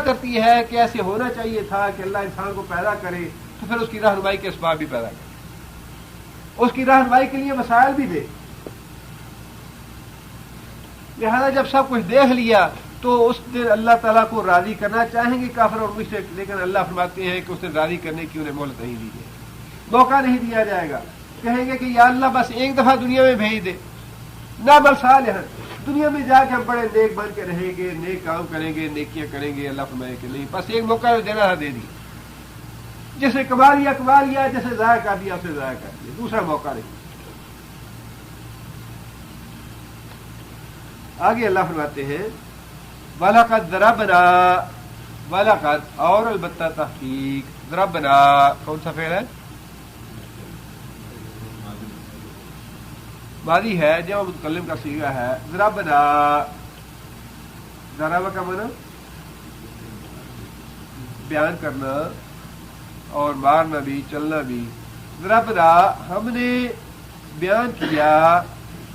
کرتی ہے کہ ایسے ہونا چاہیے تھا کہ اللہ انسان کو پیدا کرے تو پھر اس کی رہنمائی کے اسباب بھی پیدا کرے، اس کی رہنمائی کے لیے وسائل بھی دے۔ لہذا جب سب کچھ دیکھ لیا تو اس دن اللہ تعالیٰ کو راضی کرنا چاہیں گے کافر اور مشرک، لیکن اللہ فرماتے ہیں کہ اس دن راضی کرنے کی انہیں مہلت نہیں دی جائے گی، موقع نہیں دیا جائے گا۔ کہیں گے کہ یا اللہ بس ایک دفعہ دنیا میں بھیج دے، نہ بل صالحا، دنیا میں جا کے ہم بڑے نیک بن کے رہیں گے، نیک کام کریں گے، نیکیاں کریں گے۔ اللہ فرمائے کہ نہیں، بس ایک موقع دینا ہے، دے دی، جسے کما لیا، جسے ضائع کر دیا اسے ضائع کر دیا، دوسرا موقع نہیں۔ آگے اللہ فرماتے ہیں وَلَقَدْ ضَرَبْنَا، وَلَقَدْ اور البتہ تحقیق، ضربنا کون سا فعل ہے؟ ماضی ہے، جمع متکلم کا صیغہ ہے۔ ضربنا، ضرب کا معنی بیان کرنا اور مارنا بھی، چلنا بھی۔ ضربنا ہم نے بیان کیا،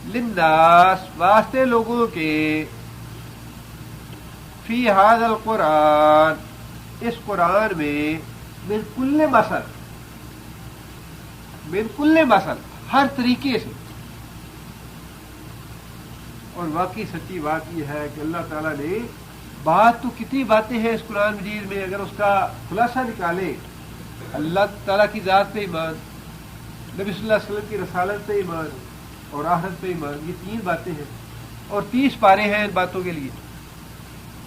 للناس واسطے لوگوں کے، فی ھذا القرآن اس قرآن میں، من کل مثل، من کل مثل ہر طریقے سے۔ اور واقعی سچی بات یہ ہے کہ اللہ تعالیٰ نے بات تو کتنی باتیں ہیں اس قرآن مجید میں، اگر اس کا خلاصہ نکالے، اللہ تعالیٰ کی ذات پہ ایمان، نبی صلی اللہ علیہ وسلم کی رسالت پہ ایمان اور آخرت پہ ایمان، یہ 3 باتیں ہیں، اور 30 پارے ہیں ان باتوں کے لیے۔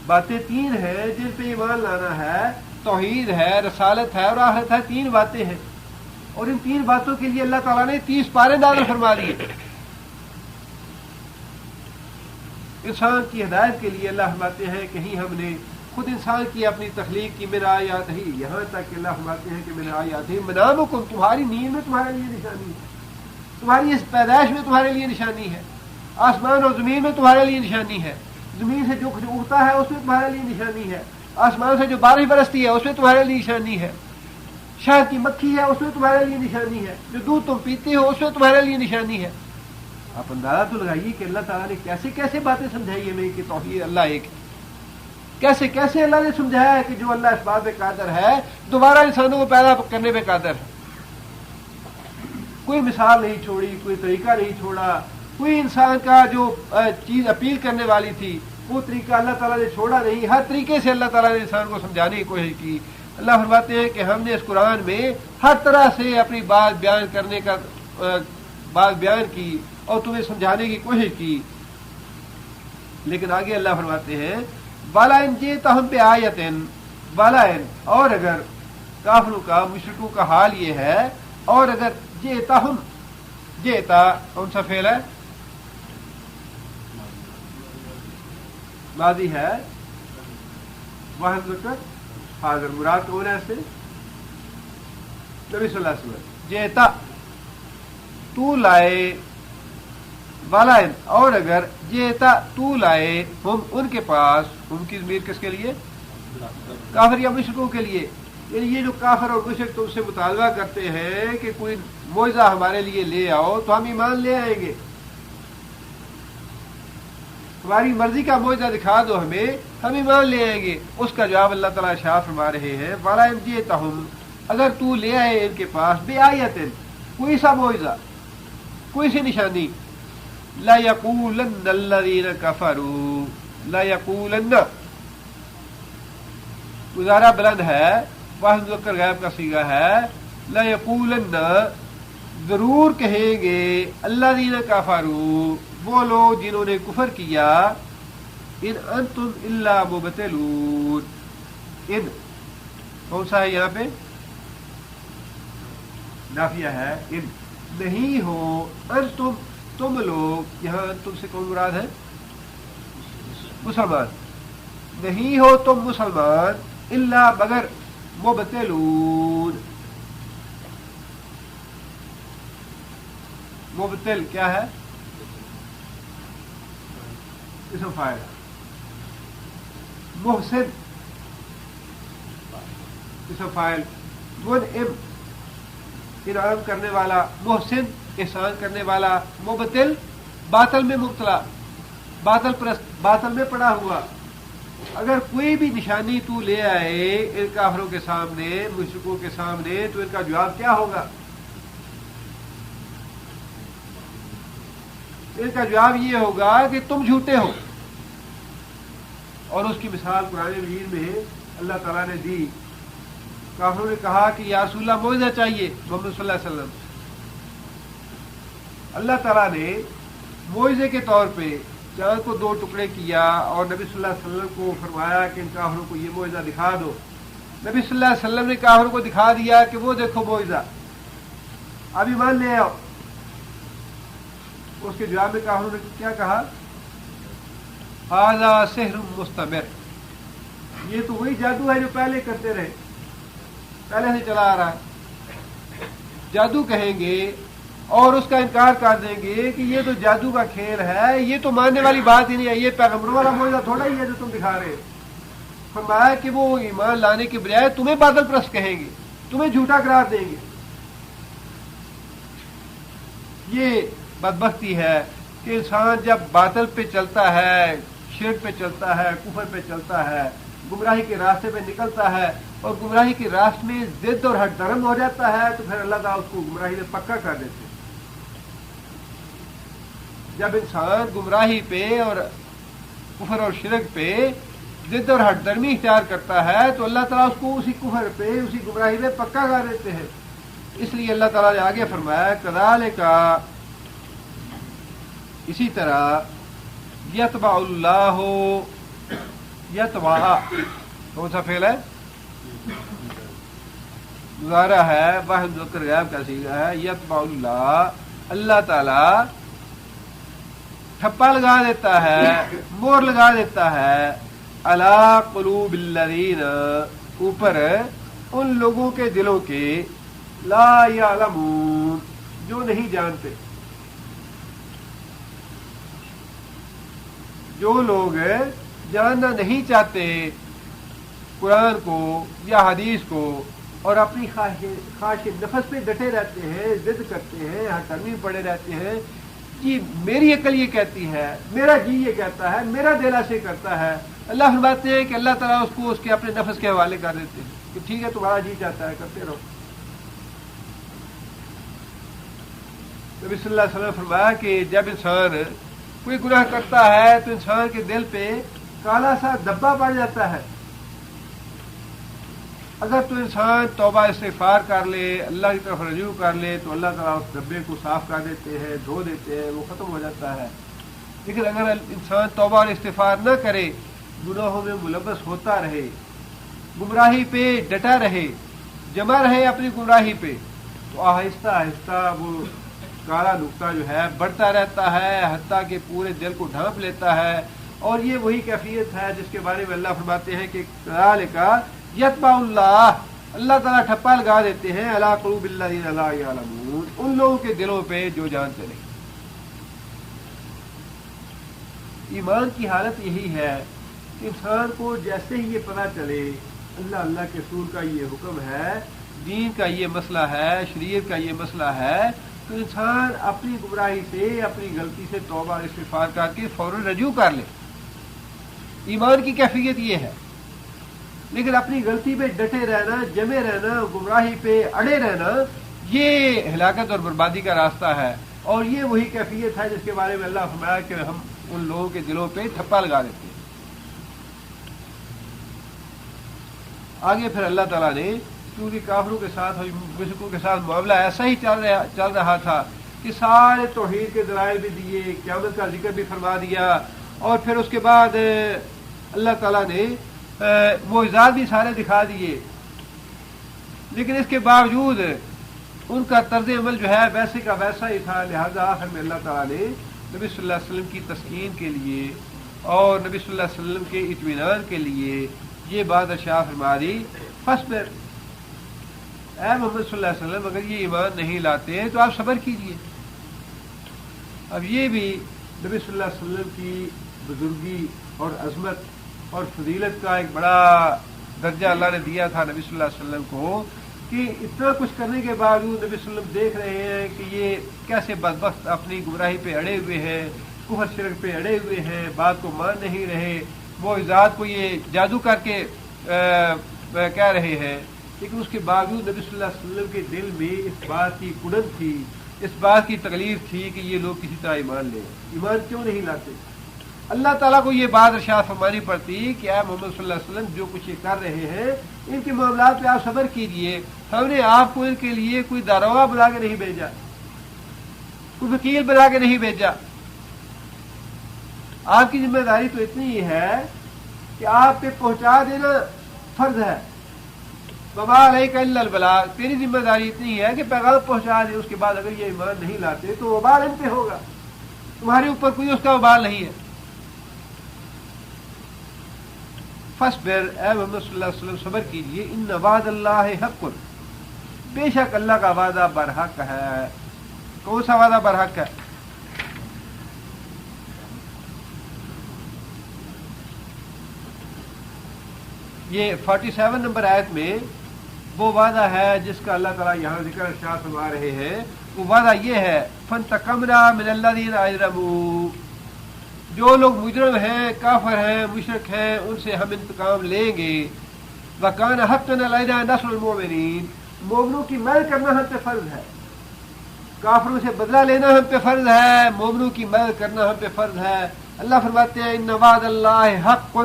باتیں 3 ہیں جن پہ ایمان لانا ہے، توحید ہے، رسالت ہے اور آخرت ہے، 3 باتیں ہیں، اور ان 3 باتوں کے لیے اللہ تعالیٰ نے 30 پارے نازل فرما دیے۔ انسان کی ہدایت کے لیے اللہ فرماتے ہیں کہیں ہم نے خود انسان کی اپنی تخلیق کی، من آیات ہی، یہاں تک کہ اللہ فرماتے ہیں کہ من آیات ہی منامکم، تمہاری نیند میں تمہارے لیے نشانی ہے، تمہاری اس پیدائش میں تمہارے لیے نشانی ہے، آسمان اور زمین میں تمہارے لیے نشانی ہے، زمین سے جو کچھ اگتا ہے اس میں تمہارے لیے نشانی ہے، آسمان سے جو بارش برستی ہے اس میں تمہارے لیے نشانی ہے، شہد کی مکھی ہے اس میں تمہارے لیے نشانی ہے، جو دودھ تم پیتے ہو اس میں تمہارے لیے نشانی ہے۔ آپ اندازہ تو لگائیے کہ اللہ تعالیٰ نے کیسے کیسے باتیں سمجھائی ہمیں کہ توحید اللہ ایک، کیسے کیسے اللہ نے سمجھایا ہے کہ جو اللہ اس بات پہ قادر ہے دوبارہ انسانوں کو پیدا کرنے پہ قادر ہے۔ کوئی مثال نہیں چھوڑی، کوئی طریقہ نہیں چھوڑا، کوئی انسان کا جو چیز اپیل کرنے والی تھی وہ طریقہ اللہ تعالیٰ نے چھوڑا نہیں، ہر طریقے سے اللہ تعالیٰ نے انسان کو سمجھانے کی کوشش کی۔ اللہ فرماتے ہیں کہ ہم نے اس قرآن میں ہر طرح سے اپنی بات بیان کرنے کا بات بیان کی اور تمہیں سمجھانے کی کوشش کی، لیکن آگے اللہ فرماتے ہیں وَلَئِن جِئْتَهُم بِآیَةٍ، وَلَئِن اور اگر، کافروں کا مشرکوں کا حال یہ ہے، اور اگر جِئْتَهُم، جِئْتا کون سا فعل ہے؟ ماضی ہے، واحد ذکر حاضر، مراد کون ہے اس سے؟ نبی صلی اللہ علیہ وسلم۔ جِئْتا تو لائے، والائن اور اگر، جیتا تو لائے، ہم ان کے پاس، ہم کی ضمیر کس کے لیے؟ کافر یا مشرکوں کے لیے، یعنی یہ جو کافر اور مشرک تم سے مطالبہ کرتے ہیں کہ کوئی معجزہ ہمارے لیے لے آؤ تو ہم ایمان لے آئیں گے، تمہاری مرضی کا معجزہ دکھا دو ہمیں، ہم ایمان لے آئیں گے۔ اس کا جواب اللہ تعالیٰ ارشاد فرما رہے ہیں والائن جیتہم، اگر تو لے آئے ان کے پاس، بآیۃ کوئی سا معجزہ، کوئی سی نشانی، لَيَقُولَنَّ الَّذِينَ كَفَرُوا، لَيَقُولَنَّ گزارہ بلند ہے، واحد مذکر غائب کا صیغہ ہے، لَيَقُولَنَّ ضرور کہیں گے، الَّذِينَ كَفَرُوا وہ لوگ جنہوں نے کفر کیا، ان انتم الا مبتلون، ان کون سا ہے یہاں پہ؟ نافیہ ہے، ان نہیں ہو، انتم تم لوگ، یہاں تم سے کون مراد ہے؟ مسلمان، نہیں ہو تم مسلمان، الا مگر مبتلون. مبتل کیا ہے؟ اسم فاعل. محسن اسم فاعل. منعم انعام کرنے والا. محسن احسان کرنے والا. مبتل باطل میں مبتلا، باطل پرست، باطل میں پڑا ہوا. اگر کوئی بھی نشانی تو لے آئے ان کافروں کے سامنے، مشرکوں کے سامنے، تو ان کا جواب کیا ہوگا؟ ان کا جواب یہ ہوگا کہ تم جھوٹے ہو. اور اس کی مثال قرآن مجید میں اللہ تعالیٰ نے دی. کافروں نے کہا کہ یا رسول اللہ معجزہ چاہیے محمد صلی اللہ علیہ وسلم. اللہ تعالیٰ نے معجزے کے طور پہ چاند کو 2 ٹکڑے کیا اور نبی صلی اللہ علیہ وسلم کو فرمایا کہ ان کافروں کو یہ معجزہ دکھا دو. نبی صلی اللہ علیہ وسلم نے کافروں کو دکھا دیا کہ وہ دیکھو معجزہ، اب ایمان لے آؤ. اس کے جواب میں کافروں نے کیا کہا؟ ھذا سحر مستمر. یہ تو وہی جادو ہے جو پہلے کرتے رہے، پہلے سے چلا آ رہا ہے. جادو کہیں گے اور اس کا انکار کر دیں گے کہ یہ تو جادو کا کھیل ہے، یہ تو ماننے والی بات ہی نہیں ہے، یہ پیغمبروں والا معجزہ تھوڑا ہی ہے جو تم دکھا رہے. فرمایا کہ وہ ایمان لانے کے بجائے تمہیں باطل پرست کہیں گے، تمہیں جھوٹا قرار دیں گے. یہ بدبختی ہے کہ انسان جب باطل پہ چلتا ہے، شرک پہ چلتا ہے، کفر پہ چلتا ہے، گمراہی کے راستے پہ نکلتا ہے اور گمراہی کے راستے میں ضد اور ہٹ درم ہو جاتا ہے، تو پھر اللہ تعالیٰ اس کو گمراہی میں پکا کر دیتے. جب انسان گمراہی پہ اور کفر اور شرک پہ ضد اور ہٹ درمی اختیار کرتا ہے تو اللہ تعالیٰ اس کو اسی کفر پہ، اسی گمراہی میں پکا کر دیتے ہیں. اس لیے اللہ تعالیٰ نے آگے فرمایا کذالک، اسی طرح یتبع اللہ، یتبع کون سا فعل ہے؟ مضارع ہے، واحد مذکر غائب کا صیغہ ہے. یتبع اللہ، اللہ تعالیٰ ٹھپا لگا دیتا ہے، مور لگا دیتا ہے علی قلوب الذین، اوپر ان لوگوں کے دلوں کے، لا یعلمون، جو نہیں جانتے. جو لوگ جاننا نہیں چاہتے قرآن کو یا حدیث کو اور اپنی خواہش نفس پہ ڈٹے رہتے ہیں، ضد کرتے ہیں، ہٹرمی پڑے رہتے ہیں، جی میری عقل یہ کہتی ہے، میرا جی یہ کہتا ہے، میرا دل ایسے کرتا ہے. اللہ فرماتے ہیں کہ اللہ تعالیٰ اس کو اس کے اپنے نفس کے حوالے کر دیتے ہیں کہ ٹھیک ہے تمہارا جی چاہتا ہے، کرتے رہو. نبی صلی اللہ علیہ وسلم نے فرمایا کہ جب انسان کوئی گناہ کرتا ہے تو انسان کے دل پہ کالا سا دبا پڑ جاتا ہے. اگر تو انسان توبہ استغفار کر لے، اللہ کی طرف رجوع کر لے تو اللہ تعالیٰ اس دبے کو صاف کر دیتے ہیں، دھو دیتے ہیں، وہ ختم ہو جاتا ہے. لیکن اگر انسان توبہ اور استغفار نہ کرے، گناہوں میں ملوث ہوتا رہے، گمراہی پہ ڈٹا رہے، جمع رہے اپنی گمراہی پہ، تو آہستہ آہستہ وہ کالا نقطہ جو ہے بڑھتا رہتا ہے حتیٰ کہ پورے دل کو ڈھانپ لیتا ہے. اور یہ وہی کیفیت ہے جس کے بارے میں اللہ فرماتے ہیں کہ کذالک یتبع اللہ، اللہ تعالیٰ ٹھپا لگا دیتے ہیں علی قلوب الذین لا یعلمون، ان لوگوں کے دلوں پہ جو جانتے نہیں. ایمان کی حالت یہی ہے کہ انسان کو جیسے ہی یہ پتہ چلے اللہ کے رسول کا یہ حکم ہے، دین کا یہ مسئلہ ہے، شریعت کا یہ مسئلہ ہے، تو انسان اپنی گمراہی سے، اپنی غلطی سے توبہ استغفار کر کے فوراً رجوع کر لے. ایمان کی کیفیت یہ ہے. لیکن اپنی غلطی پہ ڈٹے رہنا، جمے رہنا، گمراہی پہ اڑے رہنا، یہ ہلاکت اور بربادی کا راستہ ہے. اور یہ وہی کیفیت ہے جس کے بارے میں اللہ فرمایا کہ ہم ان لوگوں کے دلوں پہ ٹھپا لگا دیتے ہیں. آگے پھر اللہ تعالیٰ نے کیونکہ کافروں کے ساتھ اور مشرکوں کے ساتھ معاملہ ایسا ہی چل رہا تھا کہ سارے توحید کے دلائل بھی دیے، قیامت کا ذکر بھی فرما دیا، اور پھر اس کے بعد اللہ تعالیٰ نے معجزات بھی سارے دکھا دیے. لیکن اس کے باوجود ان کا طرز عمل جو ہے ویسے کا ویسا ہی تھا. لہذا آخر میں اللہ تعالیٰ نے نبی صلی اللہ علیہ وسلم کی تسکین کے لیے اور نبی صلی اللہ علیہ وسلم کے اطمینان کے لیے یہ بات ارشاد فرما دی فاصبر، اے محمد صلی اللہ علیہ وسلم اگر یہ ایمان نہیں لاتے تو آپ صبر کیجئے۔ اب یہ بھی نبی صلی اللہ علیہ وسلم کی بزرگی اور عظمت اور فضیلت کا ایک بڑا درجہ اللہ نے دیا تھا نبی صلی اللہ علیہ وسلم کو، کہ اتنا کچھ کرنے کے باوجود نبی صلی اللہ علیہ وسلم دیکھ رہے ہیں کہ یہ کیسے بدبخت اپنی گمراہی پہ اڑے ہوئے ہیں، کفر شرک پہ اڑے ہوئے ہیں، بات کو مان نہیں رہے، معجزات کو یہ جادو کر کے کہہ رہے ہیں، لیکن اس کے باوجود نبی صلی اللہ علیہ وسلم کے دل میں اس بات کی کڑن تھی، اس بات کی تکلیف تھی کہ یہ لوگ کسی طرح ایمان لیں۔ ایمان کیوں نہیں لاتے؟ اللہ تعالیٰ کو یہ بات ارشاد فرمانی پڑتی کہ اے محمد صلی اللہ علیہ وسلم جو کچھ یہ کر رہے ہیں ان کے معاملات پہ آپ صبر کیجئے، ہم نے آپ کو ان کے لیے کوئی داروغہ بنا کے نہیں بھیجا، کوئی وکیل بنا کے نہیں بھیجا۔ آپ کی ذمہ داری تو اتنی ہی ہے کہ آپ پہ پہنچا دینا فرض ہے، وما علیک الا البلاغ، تیری ذمہ داری اتنی ہے کہ پیغام پہنچا دے، اس کے بعد اگر یہ ایمان نہیں لاتے تو وبال ان پہ ہوگا، تمہارے اوپر کوئی اس کا وبال نہیں ہے۔ فاصبر، اے محمد صلی اللہ علیہ وسلم صبر کیجئے، ان وعد اللہ حق، بے شک اللہ کا وعدہ برحق ہے۔ کون سا وعدہ برحق ہے؟ یہ 47 نمبر آیت میں وہ وعدہ ہے جس کا اللہ تعالیٰ یہاں ذکر ارشاد فرما رہے ہیں۔ وہ وعدہ یہ ہے فانتقمنا من الذین اجرموا، جو لوگ مجرم ہیں، کافر ہیں، مشرک ہیں، ان سے ہم انتقام لیں گے۔ وکان حقا علینا نصر المؤمنین، مومنوں کی مدد کرنا ہم پہ فرض ہے، کافروں سے بدلہ لینا ہم پہ فرض ہے، مومنوں کی مدد کرنا ہم پہ فرض ہے۔ اللہ فرماتے ہیں ان وعد اللہ حق،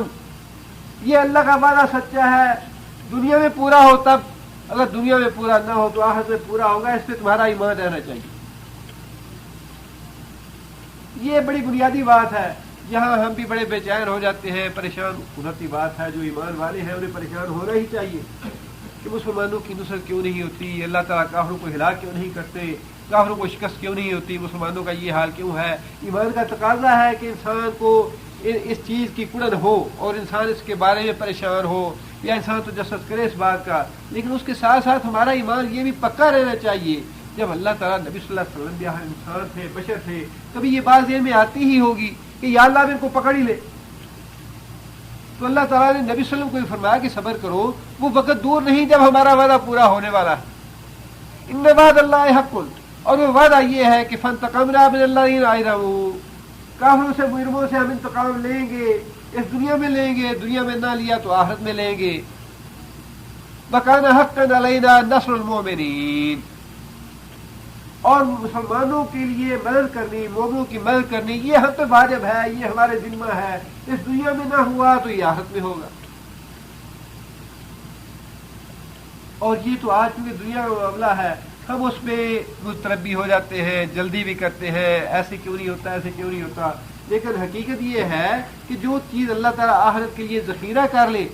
یہ اللہ کا وعدہ سچا ہے، دنیا میں پورا ہو تب، اگر دنیا میں پورا نہ ہو تو آخرت میں پورا ہوگا، اس پہ تمہارا ایمان رہنا چاہیے۔ یہ بڑی بنیادی بات ہے، یہاں ہم بھی بڑے بے چین ہو جاتے ہیں، پریشان ہوتی بات ہے، جو ایمان والے ہیں انہیں پریشان ہونا ہی چاہیے کہ مسلمانوں کی نصرت کیوں نہیں ہوتی، اللہ تعالیٰ کافروں کو ہلاک کیوں نہیں کرتے، کافروں کو شکست کیوں نہیں ہوتی، مسلمانوں کا یہ حال کیوں ہے۔ ایمان کا تقاضا ہے کہ انسان کو اس چیز کی کڑن ہو اور انسان اس کے بارے میں پریشان ہو، یا انسان تو جسد کرے اس بات کا، لیکن اس کے ساتھ ساتھ ہمارا ایمان یہ بھی پکا رہنا چاہیے۔ جب اللہ تعالیٰ نبی صلی اللہ علیہ وسلم یہاں انسان تھے، بشر تھے، کبھی یہ بات ذہن میں آتی ہی ہوگی کہ یا اللہ ان کو پکڑ ہی لے، تو اللہ تعالیٰ نے نبی صلی اللہ علیہ وسلم کو فرمایا کہ صبر کرو، وہ وقت دور نہیں جب ہمارا وعدہ پورا ہونے والا ہے۔ ان وعد اللہ حق، اور وہ وعدہ یہ ہے کہ فانتقمنا من الذین اجرموا، کافروں سے، مجرموں سے ہم انتقام لیں گے، اس دنیا میں لیں گے، دنیا میں نہ لیا تو آخرت میں لیں گے۔ وکان حقا علینا نصر المؤمنین، اور مسلمانوں کے لیے مدد کرنی، مومنوں کی مدد کرنی، یہ ہم پہ واجب ہے، یہ ہمارے ذمہ ہے، اس دنیا میں نہ ہوا تو یہ آخرت میں ہوگا۔ اور یہ تو آج کیونکہ دنیا کا معاملہ ہے، ہم اس میں مضطرب بھی ہو جاتے ہیں، جلدی بھی کرتے ہیں، ایسے کیوں نہیں ہوتا، ایسے کیوں نہیں ہوتا، لیکن حقیقت یہ ہے کہ جو چیز اللہ تعالیٰ آخرت کے لیے ذخیرہ کر لے،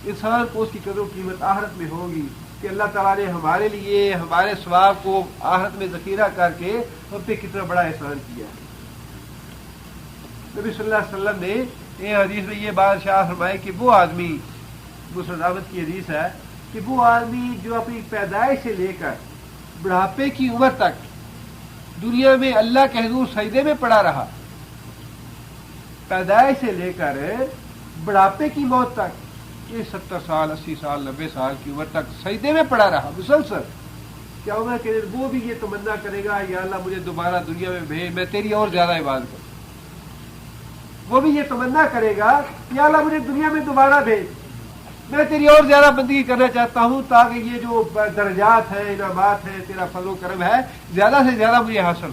انسان کو اس کی قدر و قیمت آخرت میں ہوگی کہ اللہ تعالیٰ نے ہمارے لیے ہمارے ثواب کو آخرت میں ذخیرہ کر کے ہم پہ کتنا بڑا احسان کیا ہے۔ نبی صلی اللہ علیہ وسلم نے یہ حدیث میں یہ بات ارشاد فرمائی کہ وہ آدمی، مسلم احمد کی حدیث ہے کہ وہ آدمی جو اپنی پیدائش سے لے کر بڑھاپے کی عمر تک دنیا میں اللہ کے حضور سجدے میں پڑا رہا، پیدائش سے لے کر بڑھاپے کی موت تک، یہ 70 سال 80 سال 90 سال کی عمر تک سجدے میں پڑا رہا مسلسل، کیا عمر کے دن وہ بھی یہ تمنا کرے گا یا اللہ مجھے دوبارہ دنیا میں بھیج، میں تیری اور زیادہ عبادت کروں، وہ بھی یہ تمنا کرے گا یا اللہ مجھے دنیا میں دوبارہ بھیج، میں تیری اور زیادہ بندگی کرنا چاہتا ہوں تاکہ یہ جو درجات ہیں، انعامات ہیں، تیرا فضل و کرم ہے، زیادہ سے زیادہ مجھے حاصل۔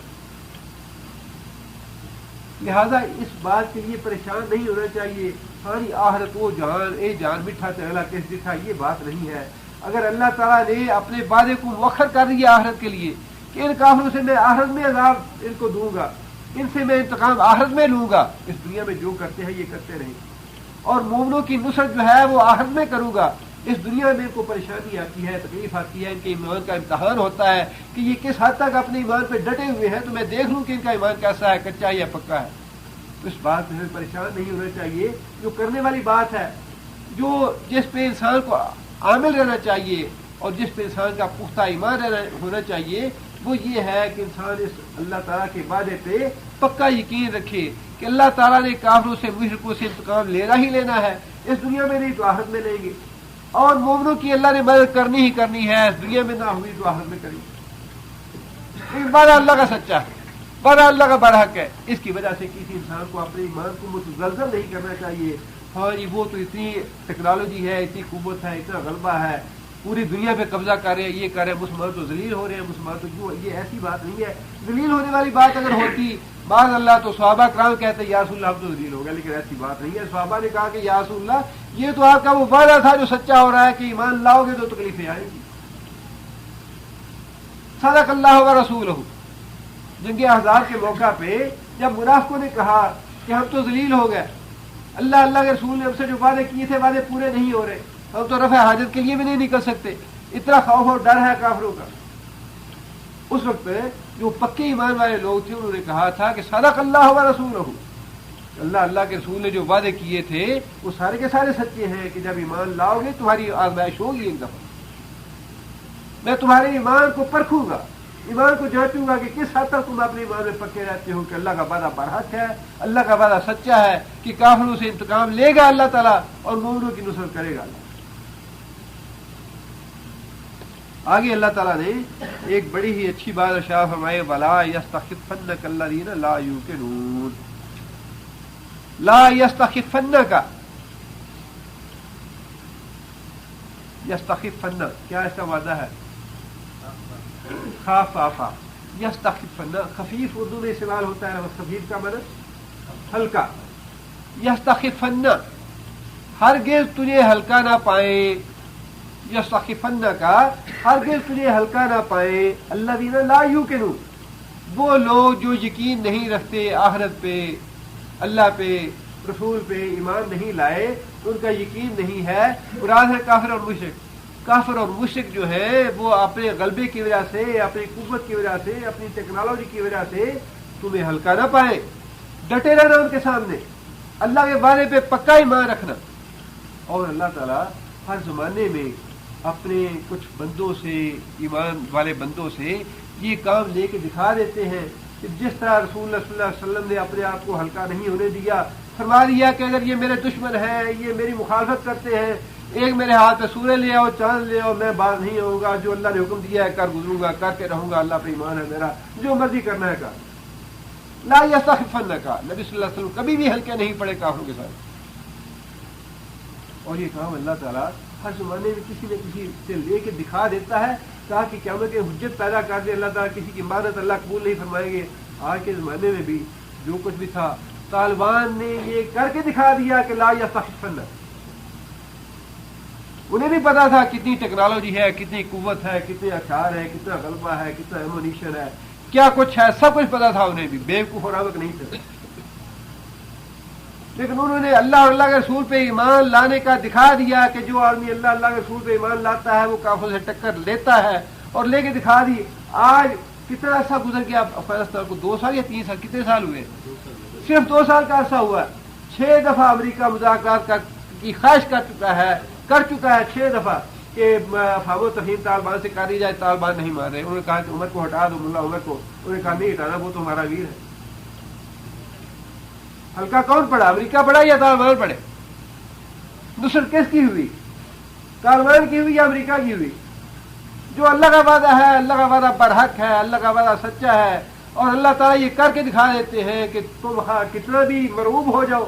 لہذا اس بات کے لیے پریشان نہیں ہونا چاہیے ساری آخرت وہ جان، اے جان میٹھا چہلا کس دکھا، یہ بات نہیں ہے۔ اگر اللہ تعالیٰ نے اپنے وعدے کو مؤخر کر دیا آخرت کے لیے کہ ان کافروں سے میں آخرت میں عذاب ان کو دوں گا، ان سے میں انتقام آخرت میں لوں گا، اس دنیا میں جو کرتے ہیں یہ کرتے رہیں، اور مومنوں کی نصرت جو ہے وہ آخرت میں کروں گا، اس دنیا میں ان کو پریشانی آتی ہے، تکلیف آتی ہے، ان کے ایمان کا امتحان ہوتا ہے کہ یہ کس حد تک اپنے ایمان پہ ڈٹے ہوئے ہیں، تو میں دیکھ لوں کہ ان کا ایمان کیسا ہے، کچا ہے یا پکا ہے۔ تو اس بات میں پریشان نہیں ہونا چاہیے، جو کرنے والی بات ہے جس پہ انسان کو عامل رہنا چاہیے اور جس پہ انسان کا پختہ ایمان ہونا چاہیے وہ یہ ہے کہ انسان اس اللہ تعالیٰ کے وعدے پہ پکا یقین رکھے کہ اللہ تعالیٰ نے کافروں سے مشرکوں سے انتقام لینا ہی لینا ہے، اس دنیا میں نہیں تو آخرت میں لیں گے، اور مومنوں کی اللہ نے مدد کرنی ہی کرنی ہے، اس دنیا میں نہ ہوئی تو آخرت میں کریں گے۔ اس وعدہ اللہ کا سچا ہے، وعدہ اللہ کا برحق ہے، اس کی وجہ سے کسی انسان کو اپنے ایمان کو متزلزل نہیں کرنا چاہیے۔ ہاں جی وہ تو اتنی ٹیکنالوجی ہے، اتنی قوت ہے، اتنا غلبہ ہے، پوری دنیا پہ قبضہ کر رہے ہیں، یہ کر رہے ہیں، مسلمان تو ذلیل ہو رہے ہیں، مسلمان تو کیوں، یہ ایسی بات نہیں ہے۔ ذلیل ہونے والی بات اگر ہوتی بعض اللہ تو صحابہ کرام کہتے یا رسول اللہ ہم تو ذلیل ہو گئے، لیکن ایسی بات نہیں ہے۔ صحابہ نے کہا کہ یا رسول اللہ یہ تو آپ کا وہ وعدہ تھا جو سچا ہو رہا ہے کہ ایمان لاؤ گے تو تکلیفیں آئیں گی۔ صدق اللہ و رسولہ۔ جنگ احزاب کے موقع پہ جب منافقوں نے کہا کہ ہم تو ذلیل ہو گئے، اللہ کے رسول نے ہم سے جو وعدے کیے تھے وعدے پورے نہیں ہو رہے، ہم تو رفع حاجت کے لیے بھی نہیں نکل سکتے، اتنا خوف اور ڈر ہے کافروں کا۔ اس وقت جو پکے ایمان والے لوگ تھے انہوں نے کہا تھا کہ صدق اللہ و رسولہ، اللہ کے رسول نے جو وعدے کیے تھے وہ سارے کے سارے سچے ہیں کہ جب ایمان لاؤ گے تمہاری آزمائش ہوگی، ایک دفعہ میں تمہارے ایمان کو پرکھوں گا، ایمان کو جانچوں گا کہ کس حد تک تم اپنے ایمان میں پکے رہتے ہو کہ اللہ کا وعدہ برحق ہے، اللہ کا وعدہ سچا ہے کہ کافروں سے انتقام لے گا اللہ تعالیٰ اور مومنوں کی نصرت کرے گا اللہ۔ آگے اللہ تعالیٰ نے ایک بڑی ہی اچھی بات ارشاد فرمائے، وَلَا يَسْتَخِفَّنَّكَ الَّذِينَ لَا يُوقِنُونَ۔ لا يستخفنك، یستخفن کیا اس کا وعدہ ہے؟ خافافا، یستخفن خفیف اردو میں استعمال ہوتا ہے، خفیف کا مطلب ہلکا۔ یستخفن ہرگز تجھے ہلکا نہ پائیں، یستخفن کا ہرگز تجھے ہلکا نہ پائیں، الذین لا یوقنون وہ لوگ جو یقین نہیں رکھتے آخرت پہ، اللہ پہ، رسول پہ ایمان نہیں لائے، ان کا یقین نہیں ہے۔ مراد ہے کافر اور مشرک۔ کافر اور مشرک جو ہے وہ اپنے غلبے کی وجہ سے، اپنی قوت کی وجہ سے، اپنی ٹیکنالوجی کی وجہ سے تمہیں ہلکا نہ پائے، ڈٹے رہنا ان کے سامنے، اللہ کے وعدے پہ پکا ایمان رکھنا۔ اور اللہ تعالیٰ ہر زمانے میں اپنے کچھ بندوں سے، ایمان والے بندوں سے یہ کام لے کے دکھا دیتے ہیں کہ جس طرح رسول اللہ صلی اللہ علیہ وسلم نے اپنے آپ کو ہلکا نہیں ہونے دیا، فرما دیا کہ اگر یہ میرے دشمن ہیں، یہ میری مخالفت کرتے ہیں، ایک میرے ہاتھ پہ سورج لے آؤ، چاند لے آؤ، میں باز نہیں ہوں گا، جو اللہ نے حکم دیا ہے کر گزروں گا، کر کے رہوں گا، اللہ پہ ایمان ہے میرا، جو مرضی کرنا ہے کر۔ لا یستخفنک، نبی صلی اللہ علیہ وسلم کبھی بھی ہلکے نہیں پڑے کافروں کے ساتھ۔ اور یہ کام اللہ تعالیٰ ہر زمانے میں کسی نہ کسی سے لے کے دکھا دیتا ہے تاکہ قیامت کے حجت پیدا کر دے۔ اللہ تعالیٰ کسی کی عبادت اللہ قبول نہیں فرمائیں گے۔ آج کے زمانے میں بھی جو کچھ بھی تھا، طالبان نے یہ کر کے دکھا دیا کہ لا یستخفن۔ انہیں بھی پتا تھا کتنی ٹیکنالوجی ہے، کتنی قوت ہے، کتنے ہتھیار ہے، کتنا غلبہ ہے، کتنا ایمونیشن ہے، کیا کچھ ہے، سب کچھ پتا تھا انہیں بھی، بیوقوف اور احمق نہیں تھے۔ لیکن انہوں نے اللہ اور اللہ کے رسول پہ ایمان لانے کا دکھا دیا کہ جو آدمی اللہ کے رسول پہ ایمان لاتا ہے وہ کافروں سے ٹکر لیتا ہے، اور لے کے دکھا دی۔ آج کتنا عرصہ گزر گیا افغانستان کو، 2 سال یا 3 سال، کتنے سال ہوئے؟ صرف 2 سال کا عرصہ ہوا ہے۔ 6 دفعہ امریکہ مذاکرات کی خواہش کر چکا ہے 6 دفعہ کہ افہام و تفہیم طالبان سے کر دی جائے، طالبان نہیں مان رہے۔ انہوں نے کہا کہ عمر کو ہٹا دو، ملا عمر کو، انہوں نے کہا نہیں ہٹانا، وہ تو ہمارا ویر ہے۔ ہلکا کون پڑا، امریکہ پڑا یا طالبان پڑے؟ نصرت کس کی ہوئی، طالبان کی ہوئی یا امریکہ کی ہوئی؟ جو اللہ کا وعدہ ہے، اللہ کا وعدہ برحق ہے، اللہ کا وعدہ سچا ہے، اور اللہ تعالیٰ یہ کر کے دکھا دیتے ہیں کہ تم کتنا بھی مرعوب ہو جاؤ،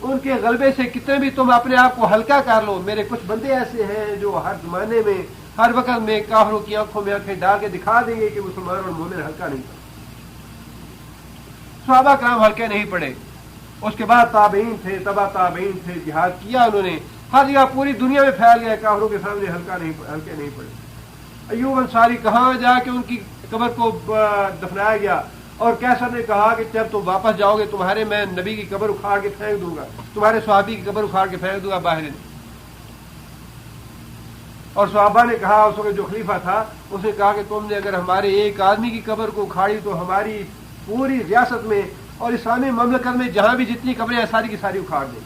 ان کے غلبے سے کتنے بھی تم اپنے آپ کو ہلکا کر لو۔ میرے کچھ بندے ایسے ہیں جو ہر زمانے میں، ہر وقت میں کافروں کی آنکھوں میں آنکھیں ڈال کے دکھا دیں گے کہ مسلمان اور مومن ہلکا نہیں پڑے۔ صحابہ کرام ہلکے نہیں پڑے، اس کے بعد تابعین تھے، تبع تابعین تھے، جہاد کیا انہوں نے، ہر جگہ پوری دنیا میں پھیل گئے، کافروں کے سامنے ہلکے نہیں پڑے۔ ایوب انصاری کہاں جا کے ان کی قبر کو دفنایا گیا، اور کیسر نے کہا کہ جب تم واپس جاؤ گے تمہارے میں نبی کی قبر اکھاڑ کے پھینک دوں گا، تمہارے صحابی کی قبر اکھاڑ کے پھینک دوں گا باہر۔ اور صحابہ نے کہا، اس وقت جو خلیفہ تھا اس نے کہا کہ تم نے اگر ہمارے ایک آدمی کی قبر کو اکھاڑی تو ہماری پوری ریاست میں اور اسلامی مملکت میں جہاں بھی جتنی قبریں ہیں ساری کی ساری اکھاڑ دیں۔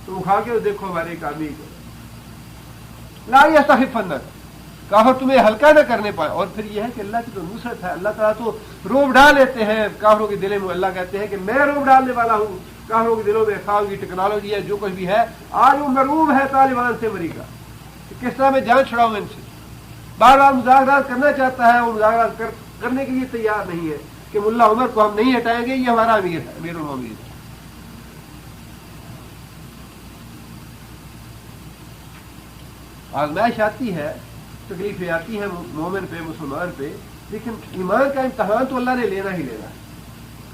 تو اٹھا کے دیکھو ہمارے ایک آدمی کو لا یستخفنک، کافر تمہیں ہلکا نہ کرنے پائے. اور پھر یہ ہے کہ اللہ کی تو نصرت ہے، اللہ تعالیٰ تو روب ڈال لیتے ہیں کافروں کے دلوں میں. اللہ کہتے ہیں کہ میں روب ڈالنے والا ہوں کافروں کے دلوں میں. خواہ کی ٹیکنالوجی ہے، جو کچھ بھی ہے، آج وہ مرعوب ہے طالبان سے امریکہ کہ کس طرح میں جان چھڑاؤں ان سے. بار بار مذاکرات کرنا چاہتا ہے، وہ مذاکرات کرنے کے لیے تیار نہیں ہے کہ ملا عمر کو ہم نہیں ہٹائیں گے، یہ ہمارا امیر ہے، امیر المومنین ہے. آزمائش آتی ہے، تکلیفیں آتی ہیں مومن پہ، مسلمان پہ، لیکن ایمان کا امتحان تو اللہ نے لینا ہی لینا ہے.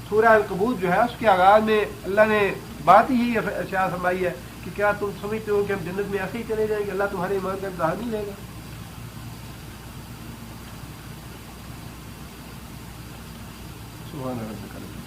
سورہ العنکبوت جو ہے اس کے آغاز میں اللہ نے بات ہی ارشاد فرمائی ہے کہ کیا تم سمجھتے ہو کہ ہم جنت میں ایسے ہی چلے جائیں گے؟ اللہ تمہارے ایمان کا امتحان نہیں لے گا. سبحان اللہ.